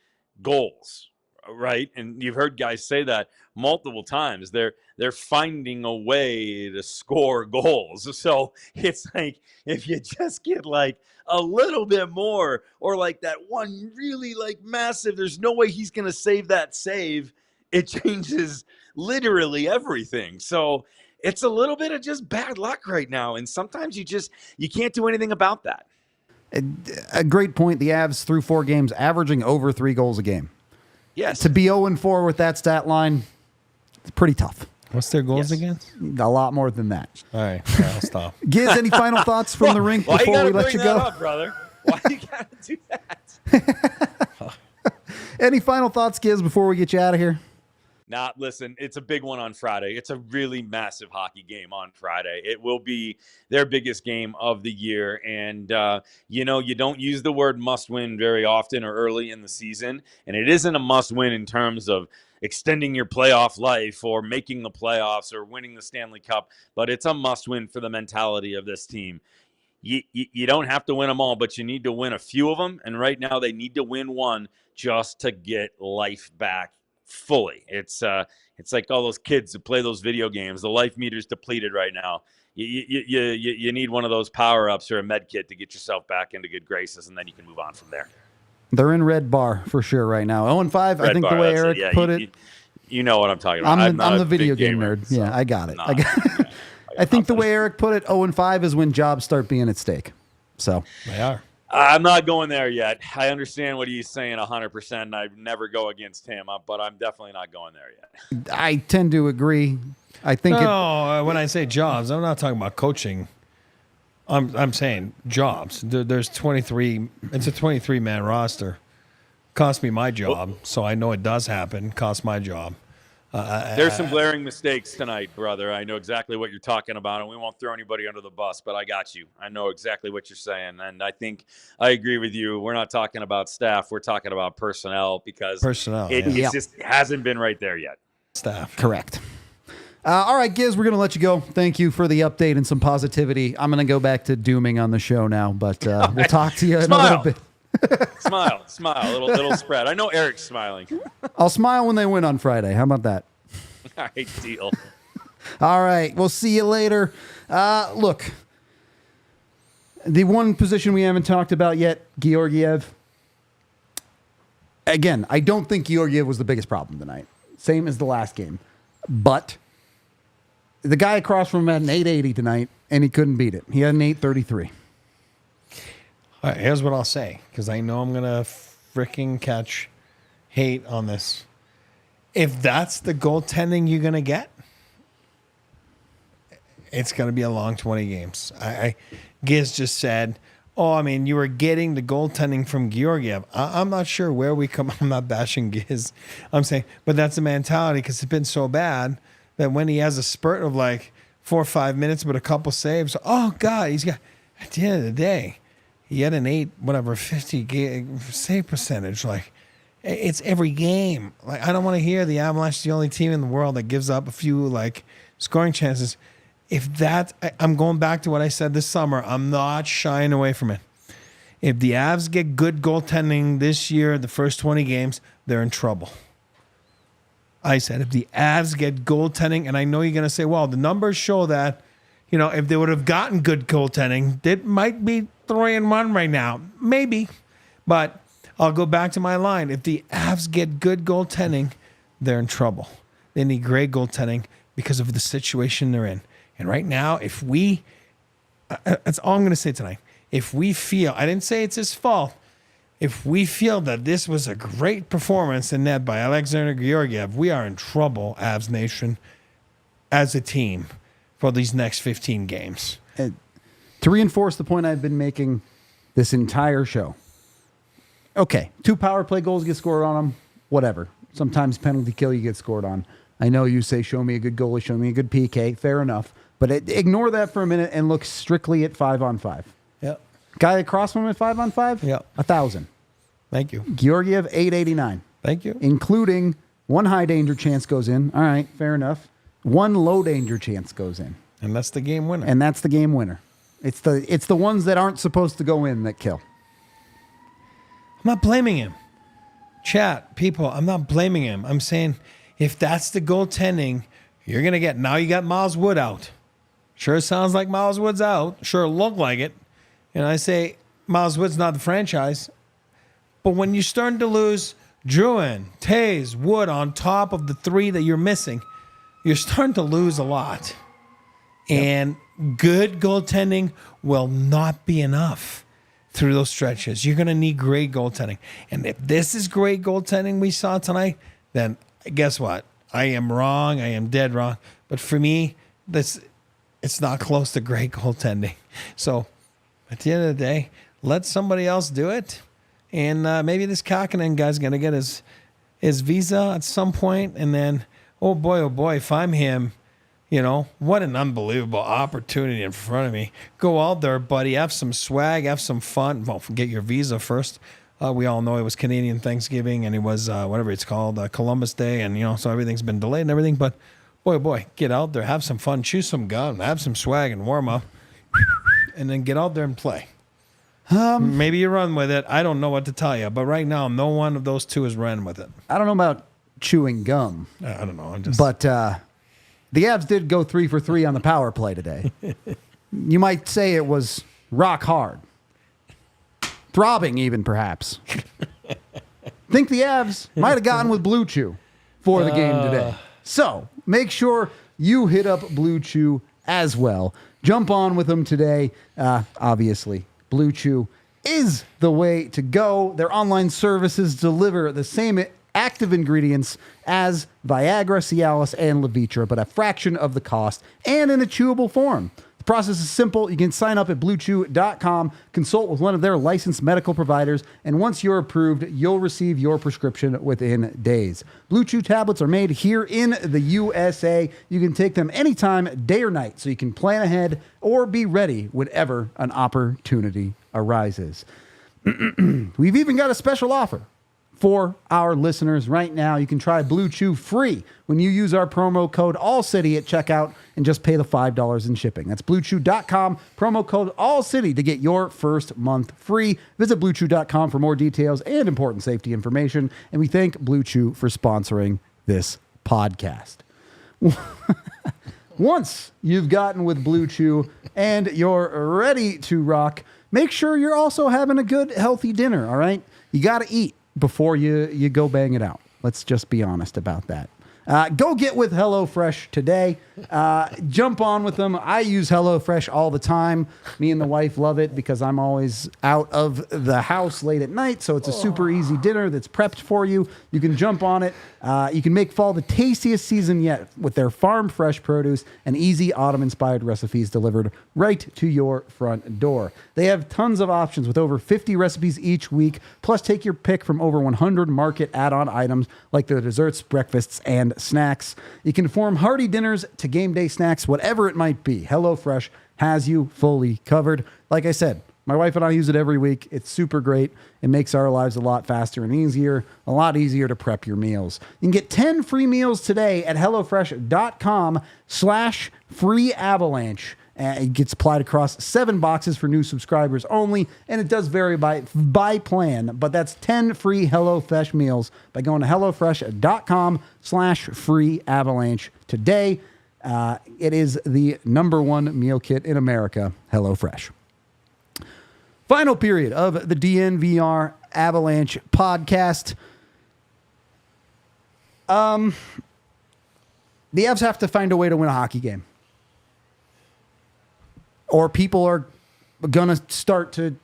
goals, right? And you've heard guys say that multiple times. They're finding a way to score goals. So it's like if you just get like a little bit more or like that one really like massive, there's no way he's going to save that save. It changes literally everything. So it's a little bit of just bad luck right now. And sometimes you can't do anything about that. A great point. The Avs through 4 games averaging over 3 goals a game. Yes. To be 0-4 with that stat line, it's pretty tough. What's their goals against? A lot more than that. All right, I'll stop. Giz, any final thoughts from the rink before we let you go? Up, brother? Why you got to do that? Any final thoughts, Giz, before we get you out of here? Nah, listen, it's a big one on Friday. It's a really massive hockey game on Friday. It will be their biggest game of the year. And, you don't use the word must win very often or early in the season. And it isn't a must win in terms of extending your playoff life or making the playoffs or winning the Stanley Cup. But it's a must win for the mentality of this team. You don't have to win them all, but you need to win a few of them. And right now they need to win one just to get life back fully. It's like all those kids who play those video games. The life meter's depleted right now. You need one of those power-ups or a med kit to get yourself back into good graces, and then you can move on from there. They're in red bar for sure right now. 0-5, I think the way Eric put it. You know what I'm talking about. I'm the video game nerd. So yeah, I got it. I think the way Eric put it, 0-5 is when jobs start being at stake. So they are. I'm not going there yet. I understand what he's saying 100%, and I never go against him, but I'm definitely not going there yet. I tend to agree. I think when I say jobs, I'm not talking about coaching. I'm saying jobs. There's 23. It's a 23-man roster. Cost me my job, so I know it does happen. Cost my job. There's some glaring mistakes tonight, brother. I know exactly what you're talking about, and we won't throw anybody under the bus, but I got you. I know exactly what you're saying, and I think I agree with you. We're not talking about staff. We're talking about personnel because it just hasn't been right there yet. Staff. Correct. All right, Giz, we're going to let you go. Thank you for the update and some positivity. I'm going to go back to dooming on the show now, but we'll talk to you in a little bit. Smile, little spread. I know Eric's smiling. I'll smile when they win on Friday. How about that? All right, deal. All right, we'll see you later. Look, the one position we haven't talked about yet, Georgiev. Again, I don't think Georgiev was the biggest problem tonight. Same as the last game. But the guy across from him had an 880 tonight, and he couldn't beat it. He had an 833. All right, here's what I'll say, because I know I'm going to freaking catch hate on this. if that's the goaltending you're going to get, it's going to be a long 20 games. Giz just said, you were getting the goaltending from Georgiev. I'm not sure where we come. I'm not bashing Giz. I'm saying, but that's the mentality because it's been so bad that when he has a spurt of like 4 or 5 minutes with a couple saves, God, he's got, at the end of the day, he had an 50 save percentage. Like, it's every game. Like, I don't want to hear the Avalanche is the only team in the world that gives up a few like scoring chances. If that, I'm going back to what I said this summer. I'm not shying away from it. If the Avs get good goaltending this year, the first 20 games, they're in trouble. I said, if the Avs get goaltending, and I know you're going to say, well, the numbers show that, if they would have gotten good goaltending, it might be 3-1 right now. Maybe. But I'll go back to my line. If the Avs get good goaltending, they're in trouble. They need great goaltending because of the situation they're in. And right now, if we, that's all I'm going to say tonight. If we feel, I didn't say it's his fault. If we feel that this was a great performance in net by Alexander Georgiev, we are in trouble, Avs Nation, as a team for these next 15 games. To reinforce the point I've been making this entire show. Okay, 2 power play goals get scored on them, whatever. Sometimes penalty kill you get scored on. I know you say, show me a good goalie, show me a good PK. Fair enough. But ignore that for a minute and look strictly at 5-on-5. Yep. Guy across from him at 5-on-5? Yep. 1,000. Thank you. Georgiev, 889. Thank you. Including 1 high danger chance goes in. All right, fair enough. 1 low danger chance goes in. And that's the game winner. And that's the game winner. It's the ones that aren't supposed to go in that kill. I'm not blaming him. Chat, people, I'm not blaming him. I'm saying if that's the goaltending you're going to get, now you got Miles Wood out. Sure sounds like Miles Wood's out. Sure looked like it. I say Miles Wood's not the franchise. But when you're starting to lose Drouin, Taves, Wood on top of the 3 that you're missing, you're starting to lose a lot. Yep. And good goaltending will not be enough through those stretches. You're going to need great goaltending. And if this is great goaltending we saw tonight, then guess what? I am wrong. I am dead wrong. But for me, it's not close to great goaltending. So at the end of the day, let somebody else do it. And maybe this Mackinnon guy's going to get his visa at some point. And then, oh boy, if I'm him, what an unbelievable opportunity in front of me. Go out there, buddy. Have some swag. Have some fun. Well, get your visa first. We all know it was Canadian Thanksgiving and it was whatever it's called, Columbus Day. And, so everything's been delayed and everything. But, boy, get out there. Have some fun. Choose some gun. Have some swag and warm up. And then get out there and play. Maybe you run with it. I don't know what to tell you. But right now, no one of those two is running with it. I don't know about chewing gum. I don't know. But the Avs did go 3 for 3 on the power play today. You might say it was rock hard. Throbbing even, perhaps. Think the Avs might have gotten with Blue Chew for the game today. So make sure you hit up Blue Chew as well. Jump on with them today. Obviously, Blue Chew is the way to go. Their online services deliver the same active ingredients as Viagra, Cialis, and Levitra, but a fraction of the cost and in a chewable form. The process is simple. You can sign up at bluechew.com, consult with one of their licensed medical providers, and once you're approved, you'll receive your prescription within days. Blue Chew tablets are made here in the USA. You can take them anytime, day or night, so you can plan ahead or be ready whenever an opportunity arises. We've even got a special offer for our listeners right now. You can try Blue Chew free when you use our promo code ALLCITY at checkout and just pay the $5 in shipping. That's bluechew.com, promo code ALLCITY to get your first month free. Visit bluechew.com for more details and important safety information. And we thank Blue Chew for sponsoring this podcast. Once you've gotten with Blue Chew and you're ready to rock, make sure you're also having a good, healthy dinner, all right? You got to eat before you go bang it out. Let's just be honest about that. Go get with HelloFresh today. Jump on with them. I use HelloFresh all the time. Me and the wife love it because I'm always out of the house late at night, so it's a super easy dinner that's prepped for you. You can jump on it. You can make fall the tastiest season yet with their farm fresh produce and easy autumn-inspired recipes delivered right to your front door. They have tons of options with over 50 recipes each week, plus take your pick from over 100 market add-on items like their desserts, breakfasts, and snacks. You can form hearty dinners to game day snacks, whatever it might be. HelloFresh has you fully covered. Like I said, my wife and I use it every week. It's super great. It makes our lives a lot faster and easier, a lot easier to prep your meals. You can get 10 free meals today at HelloFresh.com/freeavalanche. It gets applied across 7 boxes for new subscribers only, and it does vary by plan, but that's 10 free HelloFresh meals by going to HelloFresh.com/freeavalanche today. It is the #1 meal kit in America, HelloFresh. Final period of the DNVR Avalanche podcast. The Avs have to find a way to win a hockey game, or people are going to start to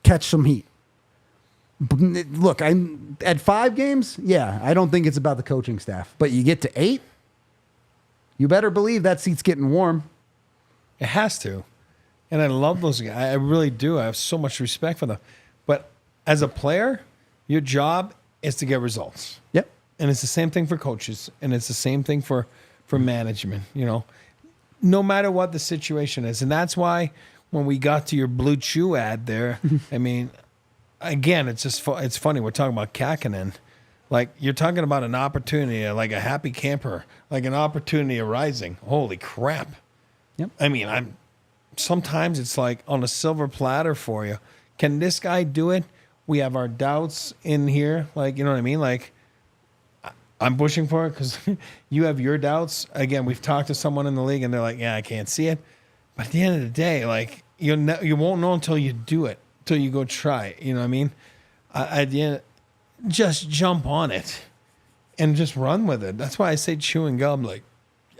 catch some heat. Look, I'm at 5 games. Yeah, I don't think it's about the coaching staff, but you get to 8, you better believe that seat's getting warm. It has to. And I love those guys. I really do. I have so much respect for them. But as a player, your job is to get results. Yep. And it's the same thing for coaches, and it's the same thing for management, you know. No matter what the situation is. And that's why when we got to your Blue Chew ad there, I mean, again, it's just it's funny. We're talking about Mackinnon. Like, you're talking about an opportunity, like a happy camper, like an opportunity arising. Holy crap. Yep. I mean, sometimes it's like on a silver platter for you. Can this guy do it? We have our doubts in here. Like, you know what I mean? Like, I'm pushing for it because you have your doubts. Again, we've talked to someone in the league and they're like, yeah, I can't see it. But at the end of the day, like, you won't know until you do it, until you go try it. You know what I mean? At the end, just jump on it and just run with it. That's why I say chewing gum. Like,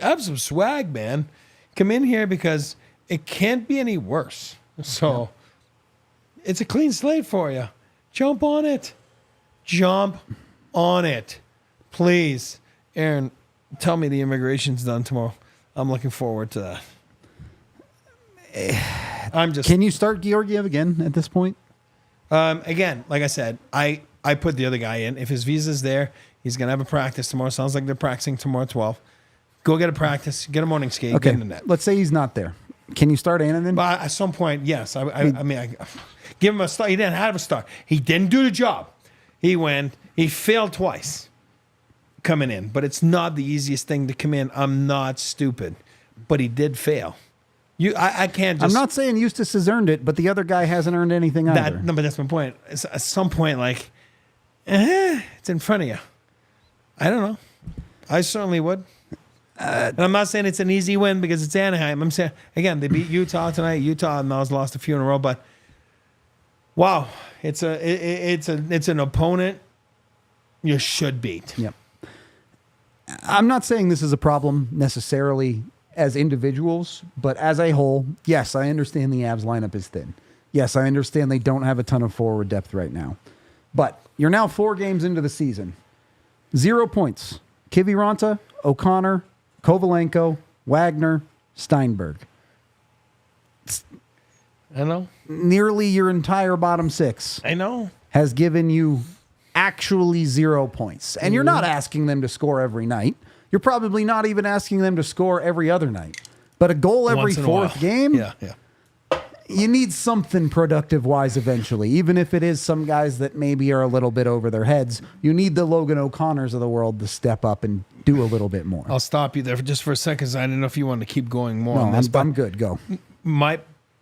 have some swag, man. Come in here because it can't be any worse. So it's a clean slate for you. Jump on it. Jump on it. Please. Aaron, tell me the immigration's done tomorrow. I'm looking forward to that. Can you start Georgiev again at this point? Again, like I said, I put the other guy in. If his visa's there, he's going to have a practice tomorrow. Sounds like they're practicing tomorrow at 12. Go get a practice. Get a morning skate. Okay. Get in the net. Let's say he's not there. Can you start Rantanen? But at some point, yes. I mean, give him a start. He didn't have a start. He didn't do the job. He failed twice coming in. But it's not the easiest thing to come in. I'm not stupid. But he did fail. I can't just... I'm not saying Eustace has earned it, but the other guy hasn't earned anything either. No, but that's my point. At some point, like, it's in front of you. I don't know. I certainly would. And I'm not saying it's an easy win because it's Anaheim. I'm saying, again, they beat Utah tonight. Utah now has lost a few in a row, but wow, it's an opponent you should beat. Yep. I'm not saying this is a problem necessarily as individuals, but as a whole, yes, I understand the Avs lineup is thin. Yes, I understand they don't have a ton of forward depth right now. But you're now 4 games into the season. 0 points. Kiviranta, O'Connor, Kovalenko, Wagner, Steinberg. I know. Nearly your entire bottom 6. I know. Has given you actually 0 points. And you're not asking them to score every night. You're probably not even asking them to score every other night. But a goal every 4th game? Yeah. You need something productive-wise eventually, even if it is some guys that maybe are a little bit over their heads. You need the Logan O'Connors of the world to step up and do a little bit more. I'll stop you there just for a second because I didn't know if you wanted to keep going more on No, this. I'm good. Go. My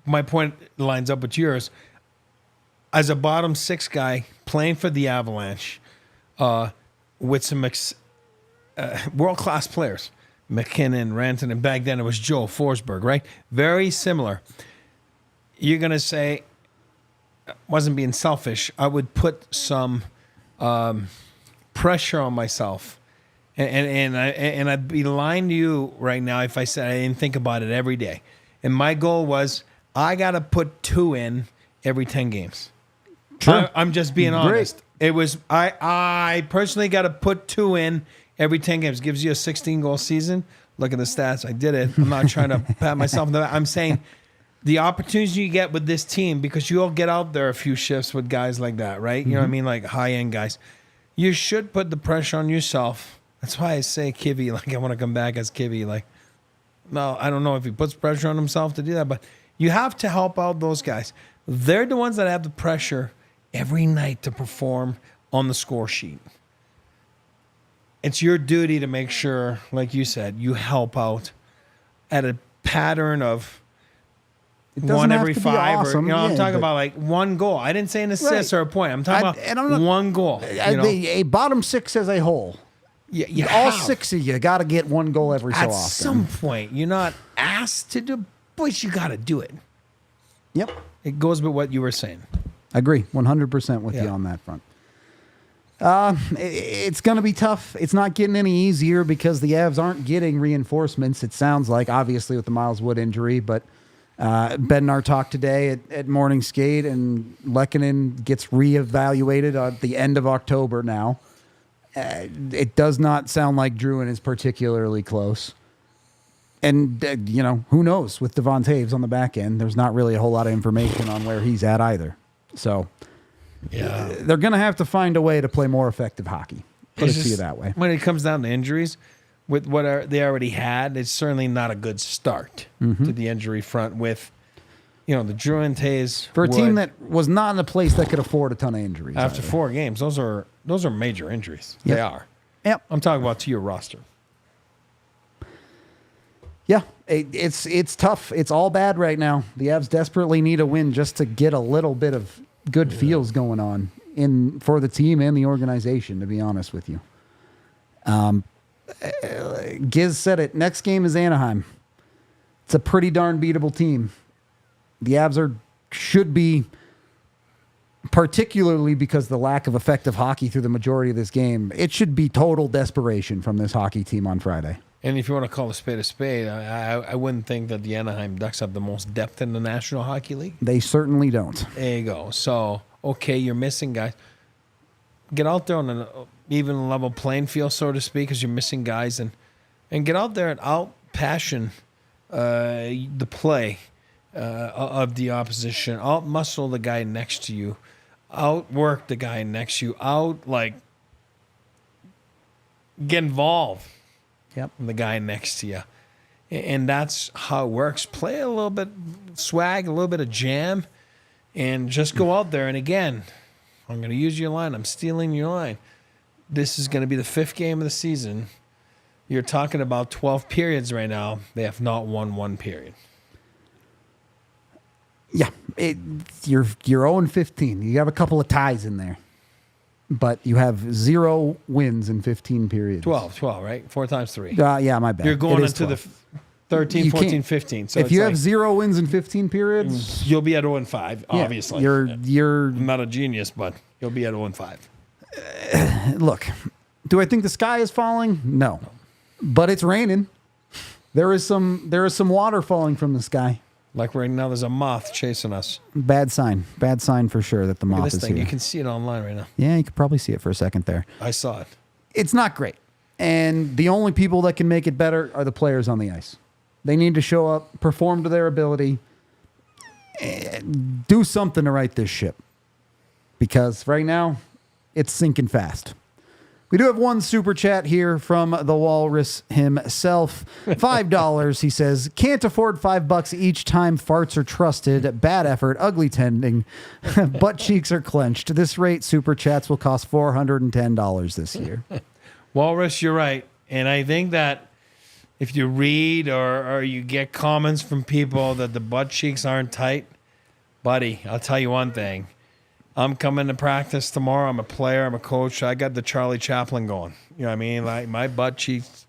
point lines up with yours. As a bottom 6 guy playing for the Avalanche with some world-class players, Mackinnon, Rantanen, back then it was Joe Forsberg, right? Very similar. You're going to say, wasn't being selfish, I would put some pressure on myself And I'd be lying to you right now if I said I didn't think about it every day. And my goal was I got to put 2 in every 10 games. Sure. I'm just being Great. honest. It was I personally got to put 2 in every 10 games. Gives you a 16-goal season. Look at the stats. I did it. I'm not trying to pat myself on the back. I'm saying the opportunities you get with this team, because you'll get out there a few shifts with guys like that, right? You know what I mean? Like high-end guys. You should put the pressure on yourself. That's why I say Kivy, like I want to come back as Kivy. Like, no, I don't know if he puts pressure on himself to do that, but you have to help out those guys. They're the ones that have the pressure every night to perform on the score sheet. It's your duty to make sure, like you said, you help out at a pattern of one every 5. Awesome. Or, I'm talking about like 1 goal. I didn't say an assist or a point. I'm talking about 1 goal. A bottom 6 as a whole. You all have. 6 of you got to get 1 goal every so At often. some point, you're not asked to do, but you got to do it. Yep. It goes with what you were saying. Agree 100% with you on that front. It's going to be tough. It's not getting any easier because the Avs aren't getting reinforcements. It sounds like, obviously, with the Miles Wood injury, but Bednar talked today at morning skate, and Mackinnon gets reevaluated at the end of October now. It does not sound like Druin is particularly close. And, who knows with Devon Taves on the back end. There's not really a whole lot of information on where he's at either. So they're going to have to find a way to play more effective hockey. Put it to you that way. When it comes down to injuries, with what they already had, it's certainly not a good start to the injury front with, the Druin, Taves. For a Wood. team that was not in a place that could afford a ton of injuries. After either. 4 games, those are major injuries. Yep. They are. Yep. I'm talking about to your roster. Yeah, it's tough. It's all bad right now. The Avs desperately need a win just to get a little bit of good feels going on for the team and the organization, to be honest with you. Giz said it. Next game is Anaheim. It's a pretty darn beatable team. The Avs should be, particularly because of the lack of effective hockey through the majority of this game, it should be total desperation from this hockey team on Friday. And if you want to call a spade, I wouldn't think that the Anaheim Ducks have the most depth in the National Hockey League. They certainly don't. There you go. So, okay, you're missing guys. Get out there on an even level playing field, so to speak, because you're missing guys. And get out there and out-passion the play of the opposition. Out-muscle the guy next to you. Outwork the guy next to you. Get involved. Yep. The guy next to you. And that's how it works. Play a little bit swag, a little bit of jam, and just go out there. And again, I'm going to use your line. I'm stealing your line. This is going to be the 5th game of the season. You're talking about 12 periods right now. They have not won 1 period. Yeah, you're 0-15. You have a couple of ties in there. But you have 0 wins in 15 periods. 12, right? 4 times 3. Yeah, my bad. You're going It is into 12. the 13, You 14, can't- 15. So if you have 0 wins in 15 periods, you'll be at 0-5, yeah, obviously. you're I'm not a genius, but you'll be at 0-5. look. Do I think the sky is falling? No, but it's raining. There is some water falling from the sky. Like right now, there's a moth chasing us. Bad sign for sure that the Look at moth this is thing. here. You can see it online right now. Yeah, you could probably see it for a second there. I saw it. It's not great. And the only people that can make it better are the players on the ice. They need to show up, perform to their ability, and do something to right this ship. Because right now, it's sinking fast. We do have one super chat here from the Walrus himself. $5, he says, can't afford $5 each time farts are trusted. Bad effort, ugly tending, butt cheeks are clenched. This rate, super chats will cost $410 this year. Walrus, you're right. And I think that if you read or you get comments from people that the butt cheeks aren't tight, buddy, I'll tell you one thing. I'm coming to practice tomorrow. I'm a player. I'm a coach. I got the Charlie Chaplin going. You know what I mean? Like my butt cheeks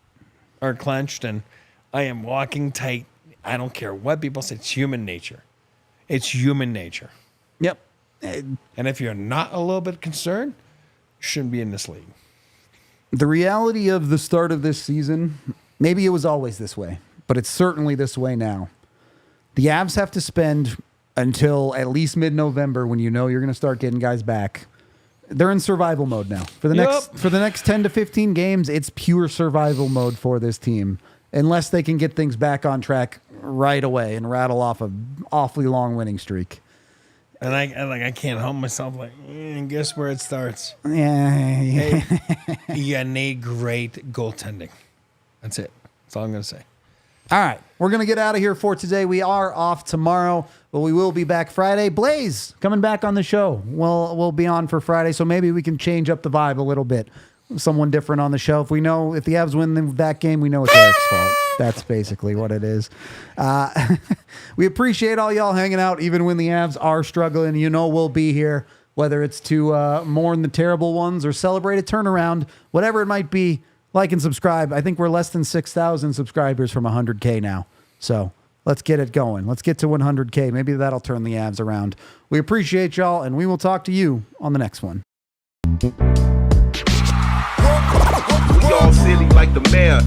are clenched and I am walking tight. I don't care what people say. It's human nature. It's human nature. Yep. And if you're not a little bit concerned, you shouldn't be in this league. The reality of the start of this season, maybe it was always this way, but it's certainly this way now. The Avs have to spend until at least mid-November, when you know you're going to start getting guys back. They're in survival mode now. For the next 10 to 15 games, it's pure survival mode for this team, unless they can get things back on track right away and rattle off an awfully long winning streak. And I can't help myself. Guess where it starts? Yeah. You need great goaltending. That's it. That's all I'm going to say. All right, we're going to get out of here for today. We are off tomorrow, but we will be back Friday. Blaze coming back on the show. We'll be on for Friday, so maybe we can change up the vibe a little bit. Someone different on the show. If we know if the Avs win that game, we know it's Eric's fault. That's basically what it is. We appreciate all y'all hanging out, even when the Avs are struggling. You know we'll be here, whether it's to mourn the terrible ones or celebrate a turnaround, whatever it might be. Like and subscribe. I think we're less than 6,000 subscribers from 100K now. So let's get it going. Let's get to 100K. Maybe that'll turn the Avs around. We appreciate y'all, and we will talk to you on the next one. We all silly like the mayor.